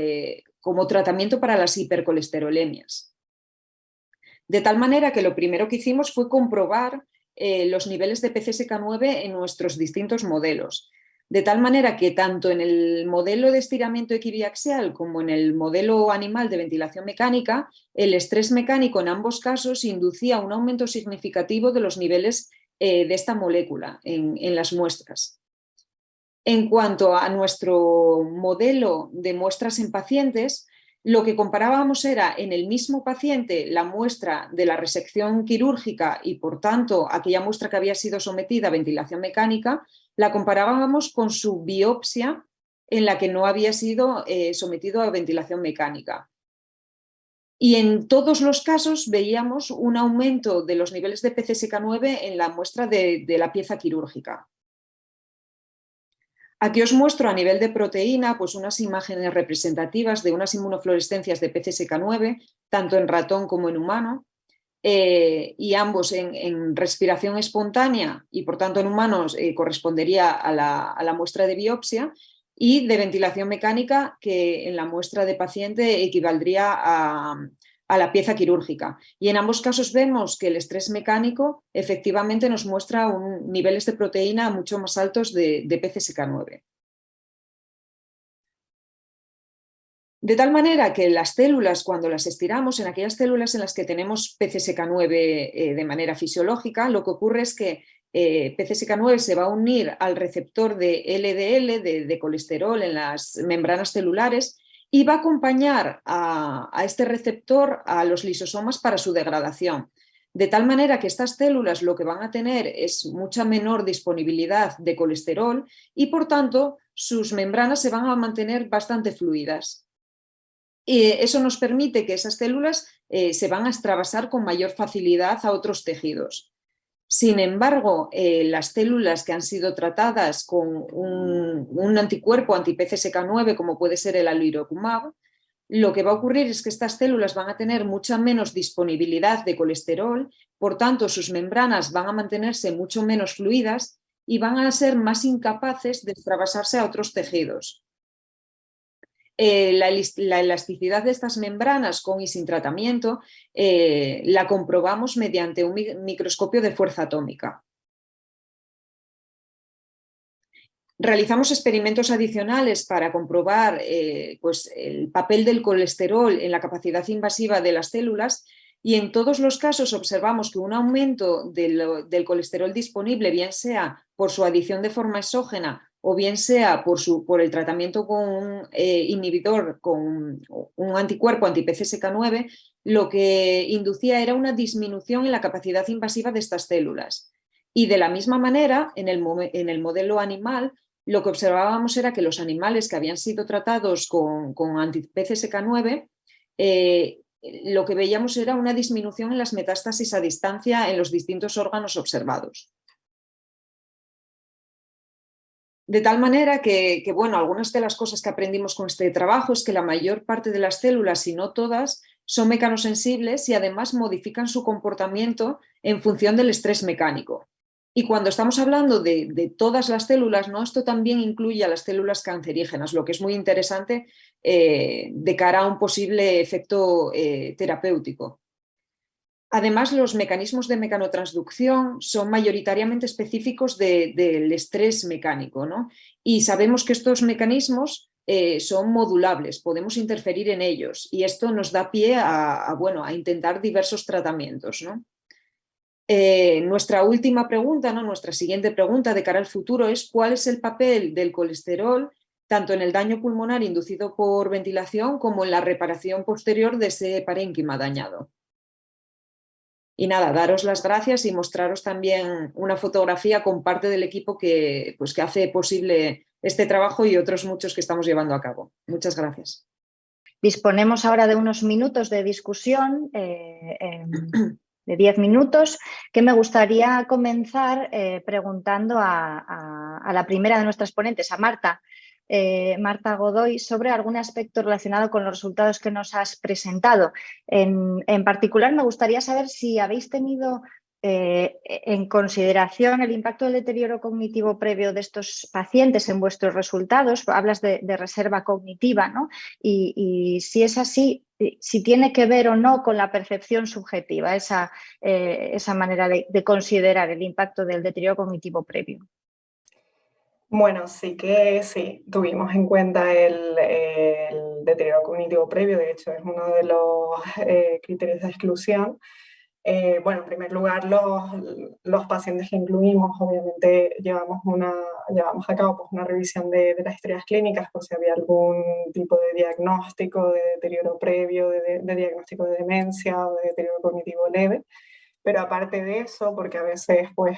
tratamiento para las hipercolesterolemias. De tal manera que lo primero que hicimos fue comprobar los niveles de PCSK9 en nuestros distintos modelos. De tal manera que tanto en el modelo de estiramiento equibiaxial como en el modelo animal de ventilación mecánica, el estrés mecánico en ambos casos inducía un aumento significativo de los niveles de esta molécula en las muestras. En cuanto a nuestro modelo de muestras en pacientes, lo que comparábamos era en el mismo paciente la muestra de la resección quirúrgica y por tanto aquella muestra que había sido sometida a ventilación mecánica, la comparábamos con su biopsia en la que no había sido sometido a ventilación mecánica. Y en todos los casos veíamos un aumento de los niveles de PCSK9 en la muestra de la pieza quirúrgica. Aquí os muestro a nivel de proteína pues unas imágenes representativas de unas inmunofluorescencias de PCSK9, tanto en ratón como en humano, y ambos en respiración espontánea y por tanto en humanos correspondería a la muestra de biopsia, y de ventilación mecánica, que en la muestra de paciente equivaldría a la pieza quirúrgica. Y en ambos casos vemos que el estrés mecánico efectivamente nos muestra niveles de proteína mucho más altos de PCSK9. De tal manera que las células, cuando las estiramos, en aquellas células en las que tenemos PCSK9 de manera fisiológica, lo que ocurre es que PCSK9 se va a unir al receptor de LDL, de colesterol en las membranas celulares, y va a acompañar a este receptor a los lisosomas para su degradación. De tal manera que estas células lo que van a tener es mucha menor disponibilidad de colesterol y por tanto sus membranas se van a mantener bastante fluidas. Y eso nos permite que esas células se van a extravasar con mayor facilidad a otros tejidos. Sin embargo, las células que han sido tratadas con un anticuerpo anti-PCSK9, como puede ser el alirocumab, lo que va a ocurrir es que estas células van a tener mucha menos disponibilidad de colesterol, por tanto sus membranas van a mantenerse mucho menos fluidas y van a ser más incapaces de extravasarse a otros tejidos. La elasticidad de estas membranas con y sin tratamiento la comprobamos mediante un microscopio de fuerza atómica. Realizamos experimentos adicionales para comprobar pues, el papel del colesterol en la capacidad invasiva de las células, y en todos los casos observamos que un aumento del colesterol disponible, bien sea por su adición de forma exógena o bien sea por el tratamiento con un inhibidor, con un anticuerpo anti-PCSK9, lo que inducía era una disminución en la capacidad invasiva de estas células. Y de la misma manera, en el modelo animal, lo que observábamos era que los animales que habían sido tratados con anti-PCSK9, lo que veíamos era una disminución en las metástasis a distancia en los distintos órganos observados. De tal manera que, bueno, algunas de las cosas que aprendimos con este trabajo es que la mayor parte de las células, si no todas, son mecanosensibles y además modifican su comportamiento en función del estrés mecánico. Y cuando estamos hablando de todas las células, ¿no? Esto también incluye a las células cancerígenas, lo que es muy interesante de cara a un posible efecto terapéutico. Además, los mecanismos de mecanotransducción son mayoritariamente específicos del estrés mecánico, ¿no? Y sabemos que estos mecanismos son modulables, podemos interferir en ellos, y esto nos da pie a intentar diversos tratamientos, ¿no? Nuestra última pregunta, ¿no? Nuestra siguiente pregunta de cara al futuro es ¿cuál es el papel del colesterol tanto en el daño pulmonar inducido por ventilación como en la reparación posterior de ese parénquima dañado? Y nada, daros las gracias y mostraros también una fotografía con parte del equipo que hace posible este trabajo y otros muchos que estamos llevando a cabo. Muchas gracias. Disponemos ahora de unos minutos de discusión, de 10 minutos, que me gustaría comenzar preguntando a la primera de nuestras ponentes, a Marta. Marta Godoy, sobre algún aspecto relacionado con los resultados que nos has presentado. En particular, me gustaría saber si habéis tenido en consideración el impacto del deterioro cognitivo previo de estos pacientes en vuestros resultados. Hablas de reserva cognitiva, ¿no? Y si es así, si tiene que ver o no con la percepción subjetiva, esa manera de considerar el impacto del deterioro cognitivo previo. Bueno, sí, tuvimos en cuenta el deterioro cognitivo previo, de hecho es uno de los criterios de exclusión. Bueno, en primer lugar, los pacientes que incluimos, obviamente llevamos a cabo pues, una revisión de las historias clínicas por si había algún tipo de diagnóstico de deterioro previo, de diagnóstico de demencia o de deterioro cognitivo leve. Pero aparte de eso, porque a veces pues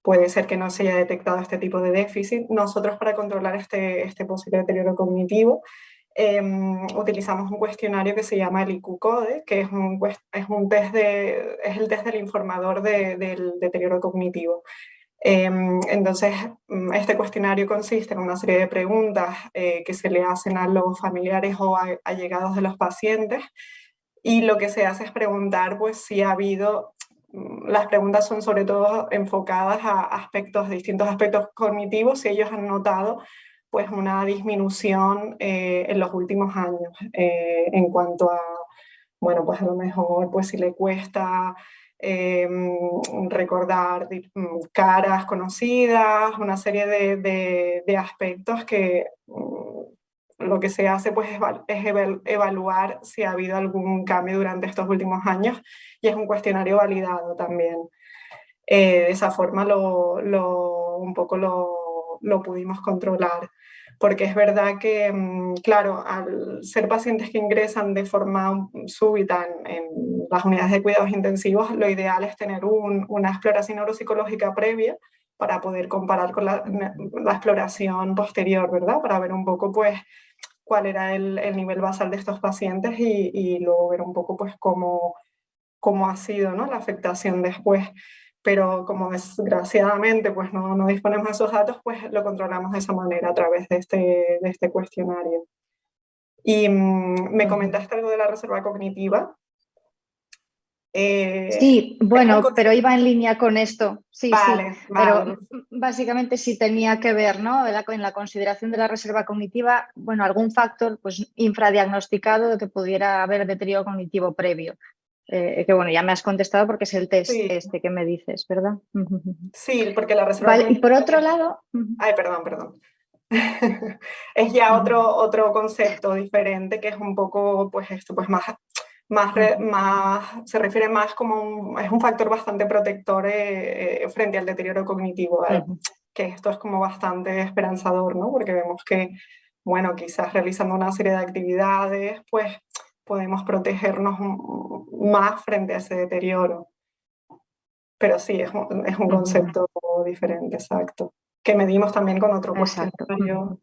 puede ser que no se haya detectado este tipo de déficit. Nosotros, para controlar este posible deterioro cognitivo, utilizamos un cuestionario que se llama el IQ-CODE, que es un test es el test del informador del deterioro cognitivo. Entonces, este cuestionario consiste en una serie de preguntas que se le hacen a los familiares o allegados de los pacientes, y lo que se hace es preguntar pues, si ha habido. Las preguntas son sobre todo enfocadas a distintos aspectos cognitivos, si ellos han notado pues, una disminución en los últimos años en cuanto a, bueno, pues a lo mejor pues, si le cuesta recordar caras conocidas, una serie de aspectos que lo que se hace pues, es evaluar si ha habido algún cambio durante estos últimos años, y es un cuestionario validado también. De esa forma un poco lo pudimos controlar, porque es verdad que, claro, al ser pacientes que ingresan de forma súbita en las unidades de cuidados intensivos, lo ideal es tener una exploración neuropsicológica previa para poder comparar con la exploración posterior, ¿verdad? Para ver un poco, pues, cuál era el nivel basal de estos pacientes y luego ver un poco, pues, cómo ha sido, ¿no?, la afectación después. Pero como desgraciadamente pues no disponemos de esos datos, pues lo controlamos de esa manera a través de este cuestionario. Y me comentaste algo de la reserva cognitiva. Sí, bueno, pero iba en línea con esto, sí, vale, sí, vale. pero básicamente sí tenía que ver, ¿no?, en la consideración de la reserva cognitiva, bueno, algún factor pues infradiagnosticado de que pudiera haber deterioro cognitivo previo, que bueno, ya me has contestado porque es el test Sí, este que me dices, ¿verdad? sí, porque la reserva Vale, y cognitiva... por otro lado... Ay, perdón. Es ya otro concepto diferente, que es un poco, pues esto, pues más se refiere más como es un factor bastante protector frente al deterioro cognitivo, que esto es como bastante esperanzador, ¿no? Porque vemos que, bueno, quizás realizando una serie de actividades, pues podemos protegernos más frente a ese deterioro. Pero sí, es un concepto diferente, exacto, que medimos también con otro cuestionario.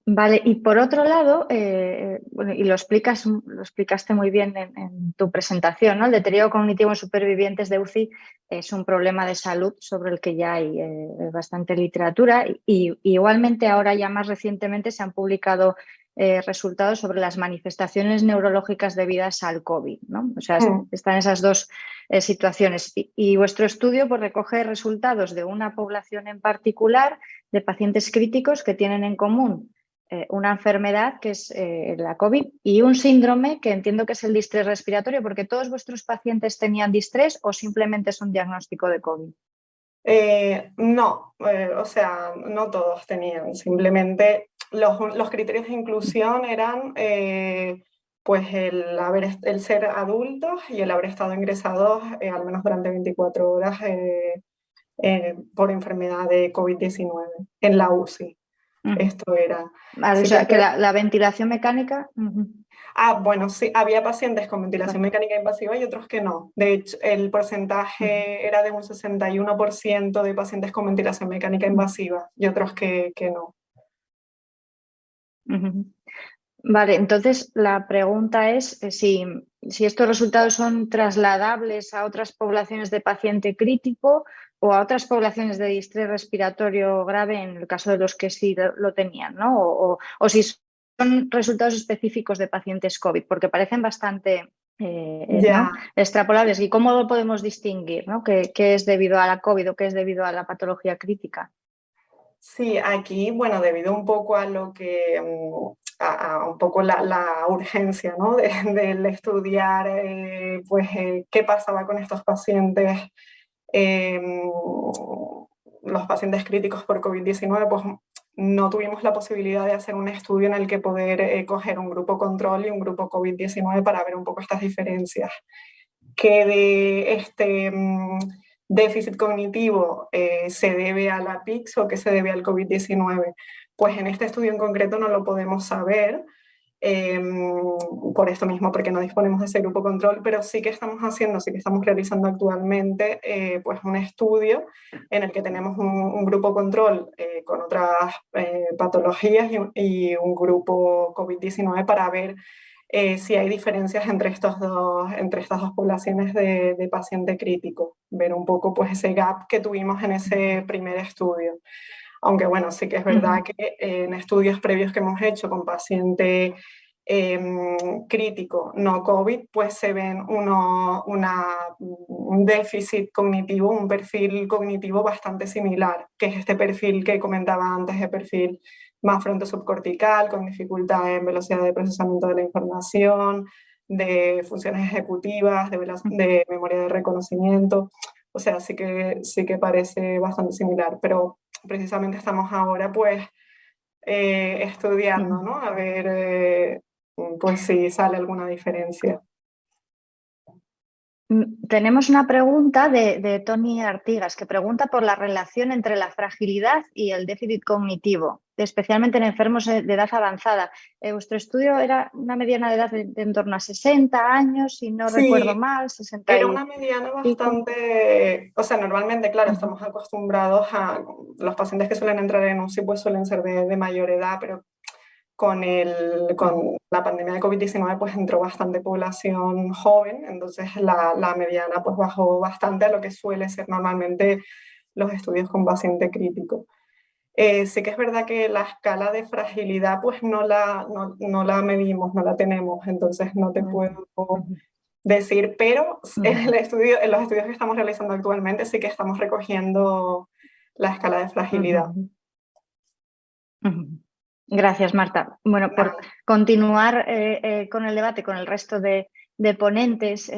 Vale, y por otro lado, bueno, y lo explicaste muy bien en tu presentación, ¿no? El deterioro cognitivo en supervivientes de UCI es un problema de salud sobre el que ya hay bastante literatura, y igualmente ahora ya más recientemente se han publicado resultados sobre las manifestaciones neurológicas debidas al COVID, ¿no? O sea, están esas dos situaciones, y vuestro estudio pues, recoge resultados de una población en particular de pacientes críticos que tienen en común una enfermedad que es la COVID y un síndrome que entiendo que es el distrés respiratorio, porque todos vuestros pacientes tenían distrés o simplemente es un diagnóstico de COVID. No, o sea, no todos tenían, simplemente los criterios de inclusión eran pues el ser adultos y el haber estado ingresados al menos durante 24 horas por enfermedad de COVID-19 en la UCI. Esto era. Vale, Sí, o sea, que la ventilación mecánica... Bueno, sí, había pacientes con ventilación mecánica invasiva y otros que no. De hecho, el porcentaje era de un 61% de pacientes con ventilación mecánica invasiva y otros que no. Vale, entonces la pregunta es si estos resultados son trasladables a otras poblaciones de paciente crítico o a otras poblaciones de distrés respiratorio grave en el caso de los que sí lo tenían, ¿no? O si son resultados específicos de pacientes COVID, porque parecen bastante ¿no?, extrapolables. ¿Y cómo lo podemos distinguir, ¿no? ¿Qué es debido a la COVID o qué es debido a la patología crítica? Sí, aquí, bueno, debido un poco a lo que, a un poco la urgencia, ¿no?, del estudiar pues, qué pasaba con estos pacientes, los pacientes críticos por COVID-19, pues no tuvimos la posibilidad de hacer un estudio en el que poder coger un grupo control y un grupo COVID-19 para ver un poco estas diferencias. Que de este déficit cognitivo se debe a la PICS o que se debe al COVID-19. Pues en este estudio en concreto no lo podemos saber, por esto mismo, porque no disponemos de ese grupo control, pero sí que estamos realizando actualmente pues un estudio en el que tenemos un grupo control con otras patologías y un grupo COVID-19 para ver si hay diferencias entre estas dos poblaciones de paciente crítico, ver un poco pues ese gap que tuvimos en ese primer estudio. Aunque bueno, sí que es verdad que en estudios previos que hemos hecho con paciente crítico, no COVID, pues se ven un déficit cognitivo, un perfil cognitivo bastante similar, que es este perfil que comentaba antes, el perfil más fronto-subcortical, con dificultad en velocidad de procesamiento de la información, de funciones ejecutivas, de memoria de reconocimiento. O sea, sí que parece bastante similar, pero precisamente estamos ahora pues estudiando, ¿no? A ver pues si sale alguna diferencia. Tenemos una pregunta de Tony Artigas, que pregunta por la relación entre la fragilidad y el déficit cognitivo, especialmente en enfermos de edad avanzada. Vuestro estudio era una mediana de edad de en torno a 60 años, si no recuerdo mal, 60 era y una mediana pico. bastante... O sea, normalmente, claro, estamos acostumbrados a... Los pacientes que suelen entrar en UCI pues suelen ser de mayor edad, pero con la pandemia de COVID-19 pues entró bastante población joven, entonces la mediana pues bajó bastante a lo que suele ser normalmente los estudios con paciente crítico. Sí que es verdad que la escala de fragilidad pues no la medimos, no la tenemos, entonces no te puedo decir, pero en los estudios que estamos realizando actualmente sí que estamos recogiendo la escala de fragilidad. Gracias, Marta. Bueno, por continuar con el debate con el resto de ponentes,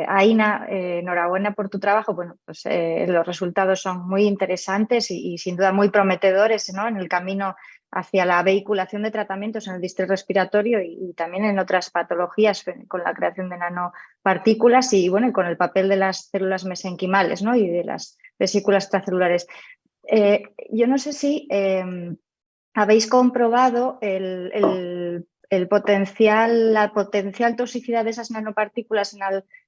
Aina, enhorabuena por tu trabajo. Bueno, pues los resultados son muy interesantes y sin duda muy prometedores, ¿no? En el camino hacia la vehiculación de tratamientos en el distrés respiratorio y también en otras patologías con la creación de nanopartículas y bueno, con el papel de las células mesenquimales, ¿no? Y de las vesículas extracelulares. Yo no sé si habéis comprobado la potencial toxicidad de esas nanopartículas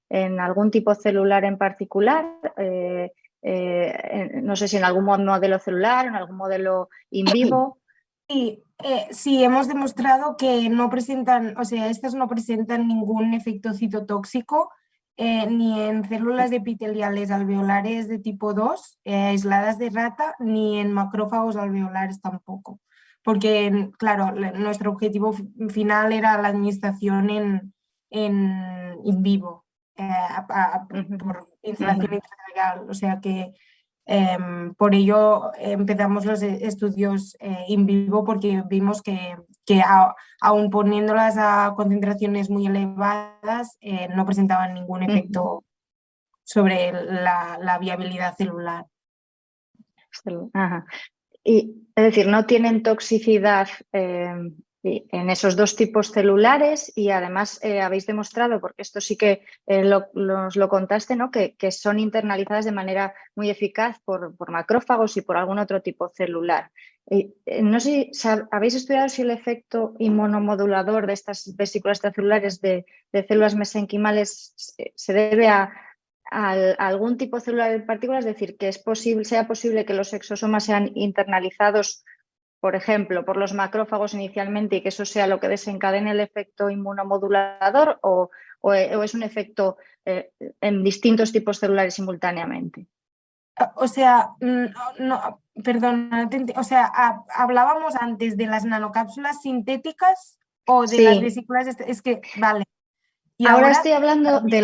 en algún tipo celular en particular. No sé si en algún modelo celular, en algún modelo in vivo. Sí, hemos demostrado que no presentan, o sea, estas no presentan ningún efecto citotóxico ni en células epiteliales alveolares de tipo 2 aisladas de rata, ni en macrófagos alveolares tampoco. Porque, claro, nuestro objetivo final era la administración in vivo, por instalación intratragal, o sea que por ello empezamos los estudios in vivo porque vimos que aun poniéndolas a concentraciones muy elevadas no presentaban ningún efecto sobre la viabilidad celular. Ajá. Y, es decir, no tienen toxicidad en esos dos tipos celulares y además habéis demostrado, porque esto sí que nos lo contaste, ¿no? que son internalizadas de manera muy eficaz por macrófagos y por algún otro tipo celular. No sé si habéis estudiado si el efecto inmunomodulador de estas vesículas extracelulares de células mesenquimales se debe a algún tipo celular en particular, es decir, que sea posible que los exosomas sean internalizados, por ejemplo, por los macrófagos inicialmente y que eso sea lo que desencadene el efecto inmunomodulador o es un efecto en distintos tipos celulares simultáneamente. O sea, perdón, o sea, hablábamos antes de las nanocápsulas sintéticas o de las vesículas, es que, vale. Y ahora estoy hablando de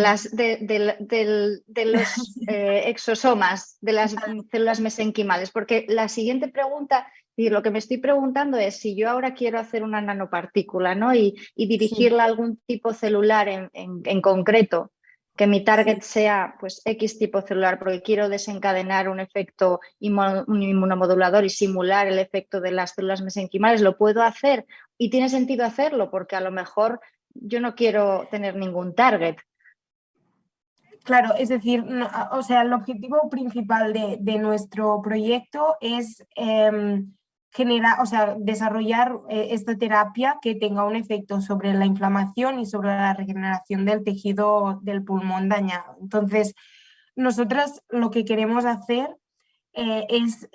los exosomas, de las células mesenquimales, porque la siguiente pregunta, y lo que me estoy preguntando es si yo ahora quiero hacer una nanopartícula, ¿no? y dirigirla a algún tipo celular en concreto, que mi target sea pues X tipo celular, porque quiero desencadenar un efecto inmunomodulador y simular el efecto de las células mesenquimales, ¿lo puedo hacer? Y tiene sentido hacerlo, porque a lo mejor yo no quiero tener ningún target. Claro, es decir, o sea, el objetivo principal de nuestro proyecto es desarrollar esta terapia que tenga un efecto sobre la inflamación y sobre la regeneración del tejido del pulmón dañado. Entonces, nosotras lo que queremos hacer es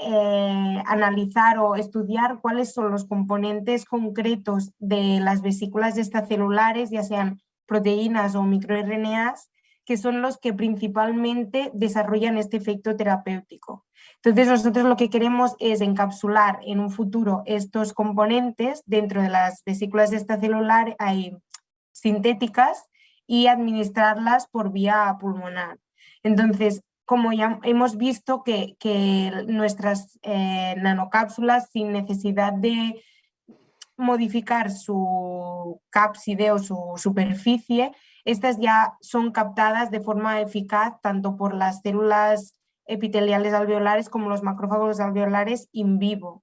analizar o estudiar cuáles son los componentes concretos de las vesículas extracelulares, ya sean proteínas o microRNAs, que son los que principalmente desarrollan este efecto terapéutico. Entonces, nosotros lo que queremos es encapsular en un futuro estos componentes dentro de las vesículas extracelulares sintéticas y administrarlas por vía pulmonar. Entonces, como ya hemos visto que nuestras nanocápsulas, sin necesidad de modificar su cápside o su superficie, estas ya son captadas de forma eficaz tanto por las células epiteliales alveolares como los macrófagos alveolares in vivo.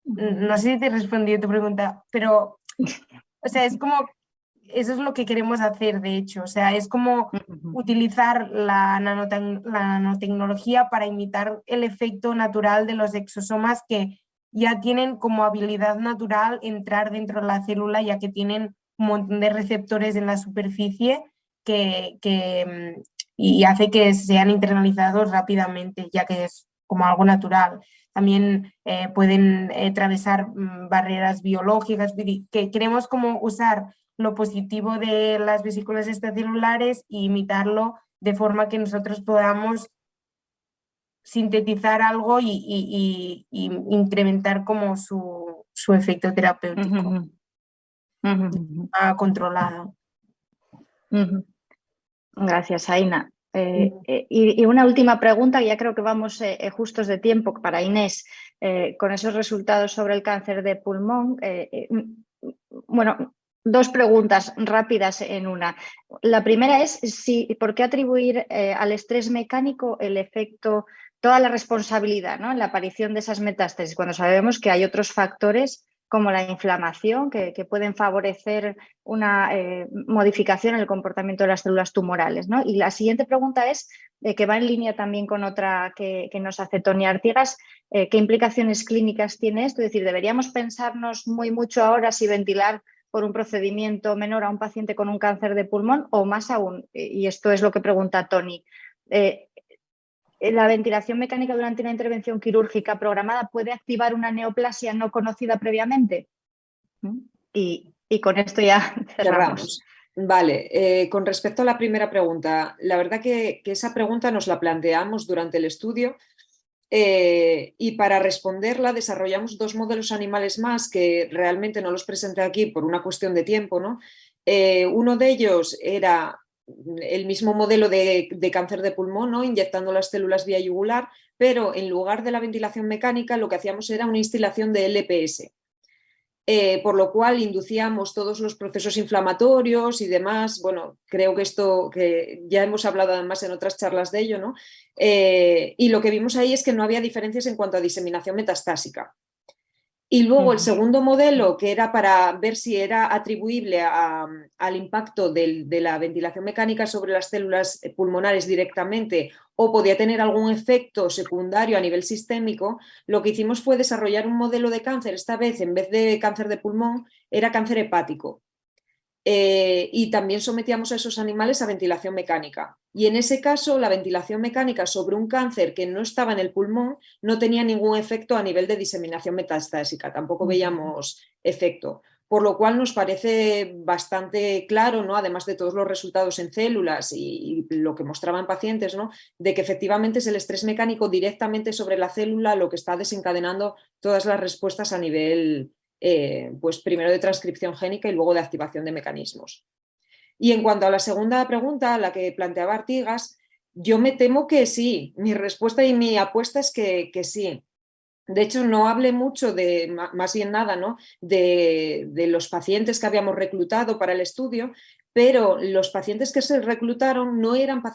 No sé si te he respondido tu pregunta, pero es como, eso es lo que queremos hacer, de hecho, es como utilizar la nanotecnología para imitar el efecto natural de los exosomas que ya tienen como habilidad natural entrar dentro de la célula, ya que tienen un montón de receptores en la superficie y hace que sean internalizados rápidamente, ya que es como algo natural. También pueden atravesar barreras biológicas, que queremos como usar lo positivo de las vesículas extracelulares e imitarlo de forma que nosotros podamos sintetizar algo y incrementar como su efecto terapéutico controlado. Gracias, Aina. Y una última pregunta, ya creo que vamos justos de tiempo para Inés, con esos resultados sobre el cáncer de pulmón. Bueno, dos preguntas rápidas en una. La primera es ¿por qué atribuir al estrés mecánico el efecto, toda la responsabilidad, ¿no?, en la aparición de esas metástasis, cuando sabemos que hay otros factores como la inflamación que pueden favorecer una modificación en el comportamiento de las células tumorales, ¿no? Y la siguiente pregunta es, que va en línea también con otra que nos hace Tony Artigas, ¿qué implicaciones clínicas tiene esto? Es decir, ¿deberíamos pensarnos mucho ahora si ventilar por un procedimiento menor a un paciente con un cáncer de pulmón o más aún? Y esto es lo que pregunta Tony. ¿La ventilación mecánica durante una intervención quirúrgica programada puede activar una neoplasia no conocida previamente? Y con esto ya cerramos. Vale, con respecto a la primera pregunta, la verdad que esa pregunta nos la planteamos durante el estudio y para responderla desarrollamos dos modelos animales más que realmente no los presenté aquí por una cuestión de tiempo, ¿no? Uno de ellos era el mismo modelo de cáncer de pulmón, ¿no?, inyectando las células vía yugular, pero en lugar de la ventilación mecánica lo que hacíamos era una instilación de LPS. Por lo cual inducíamos todos los procesos inflamatorios y demás. Bueno, creo que esto, que ya hemos hablado además en otras charlas de ello, ¿no? Y lo que vimos ahí es que no había diferencias en cuanto a diseminación metastásica. Y luego el segundo modelo, que era para ver si era atribuible al impacto de la ventilación mecánica sobre las células pulmonares directamente o podía tener algún efecto secundario a nivel sistémico, lo que hicimos fue desarrollar un modelo de cáncer. Esta vez, en vez de cáncer de pulmón, era cáncer hepático. Y también sometíamos a esos animales a ventilación mecánica. Y en ese caso, la ventilación mecánica sobre un cáncer que no estaba en el pulmón no tenía ningún efecto a nivel de diseminación metastásica, tampoco veíamos efecto. Por lo cual nos parece bastante claro, ¿no?, además de todos los resultados en células y lo que mostraban pacientes, ¿no?, de que efectivamente es el estrés mecánico directamente sobre la célula lo que está desencadenando todas las respuestas a nivel pues primero de transcripción génica y luego de activación de mecanismos. Y en cuanto a la segunda pregunta, la que planteaba Artigas, yo me temo que sí. Mi respuesta y mi apuesta es que sí. De hecho, no hablé mucho de, más bien nada, ¿no?, de los pacientes que habíamos reclutado para el estudio, pero los pacientes que se reclutaron no eran pacientes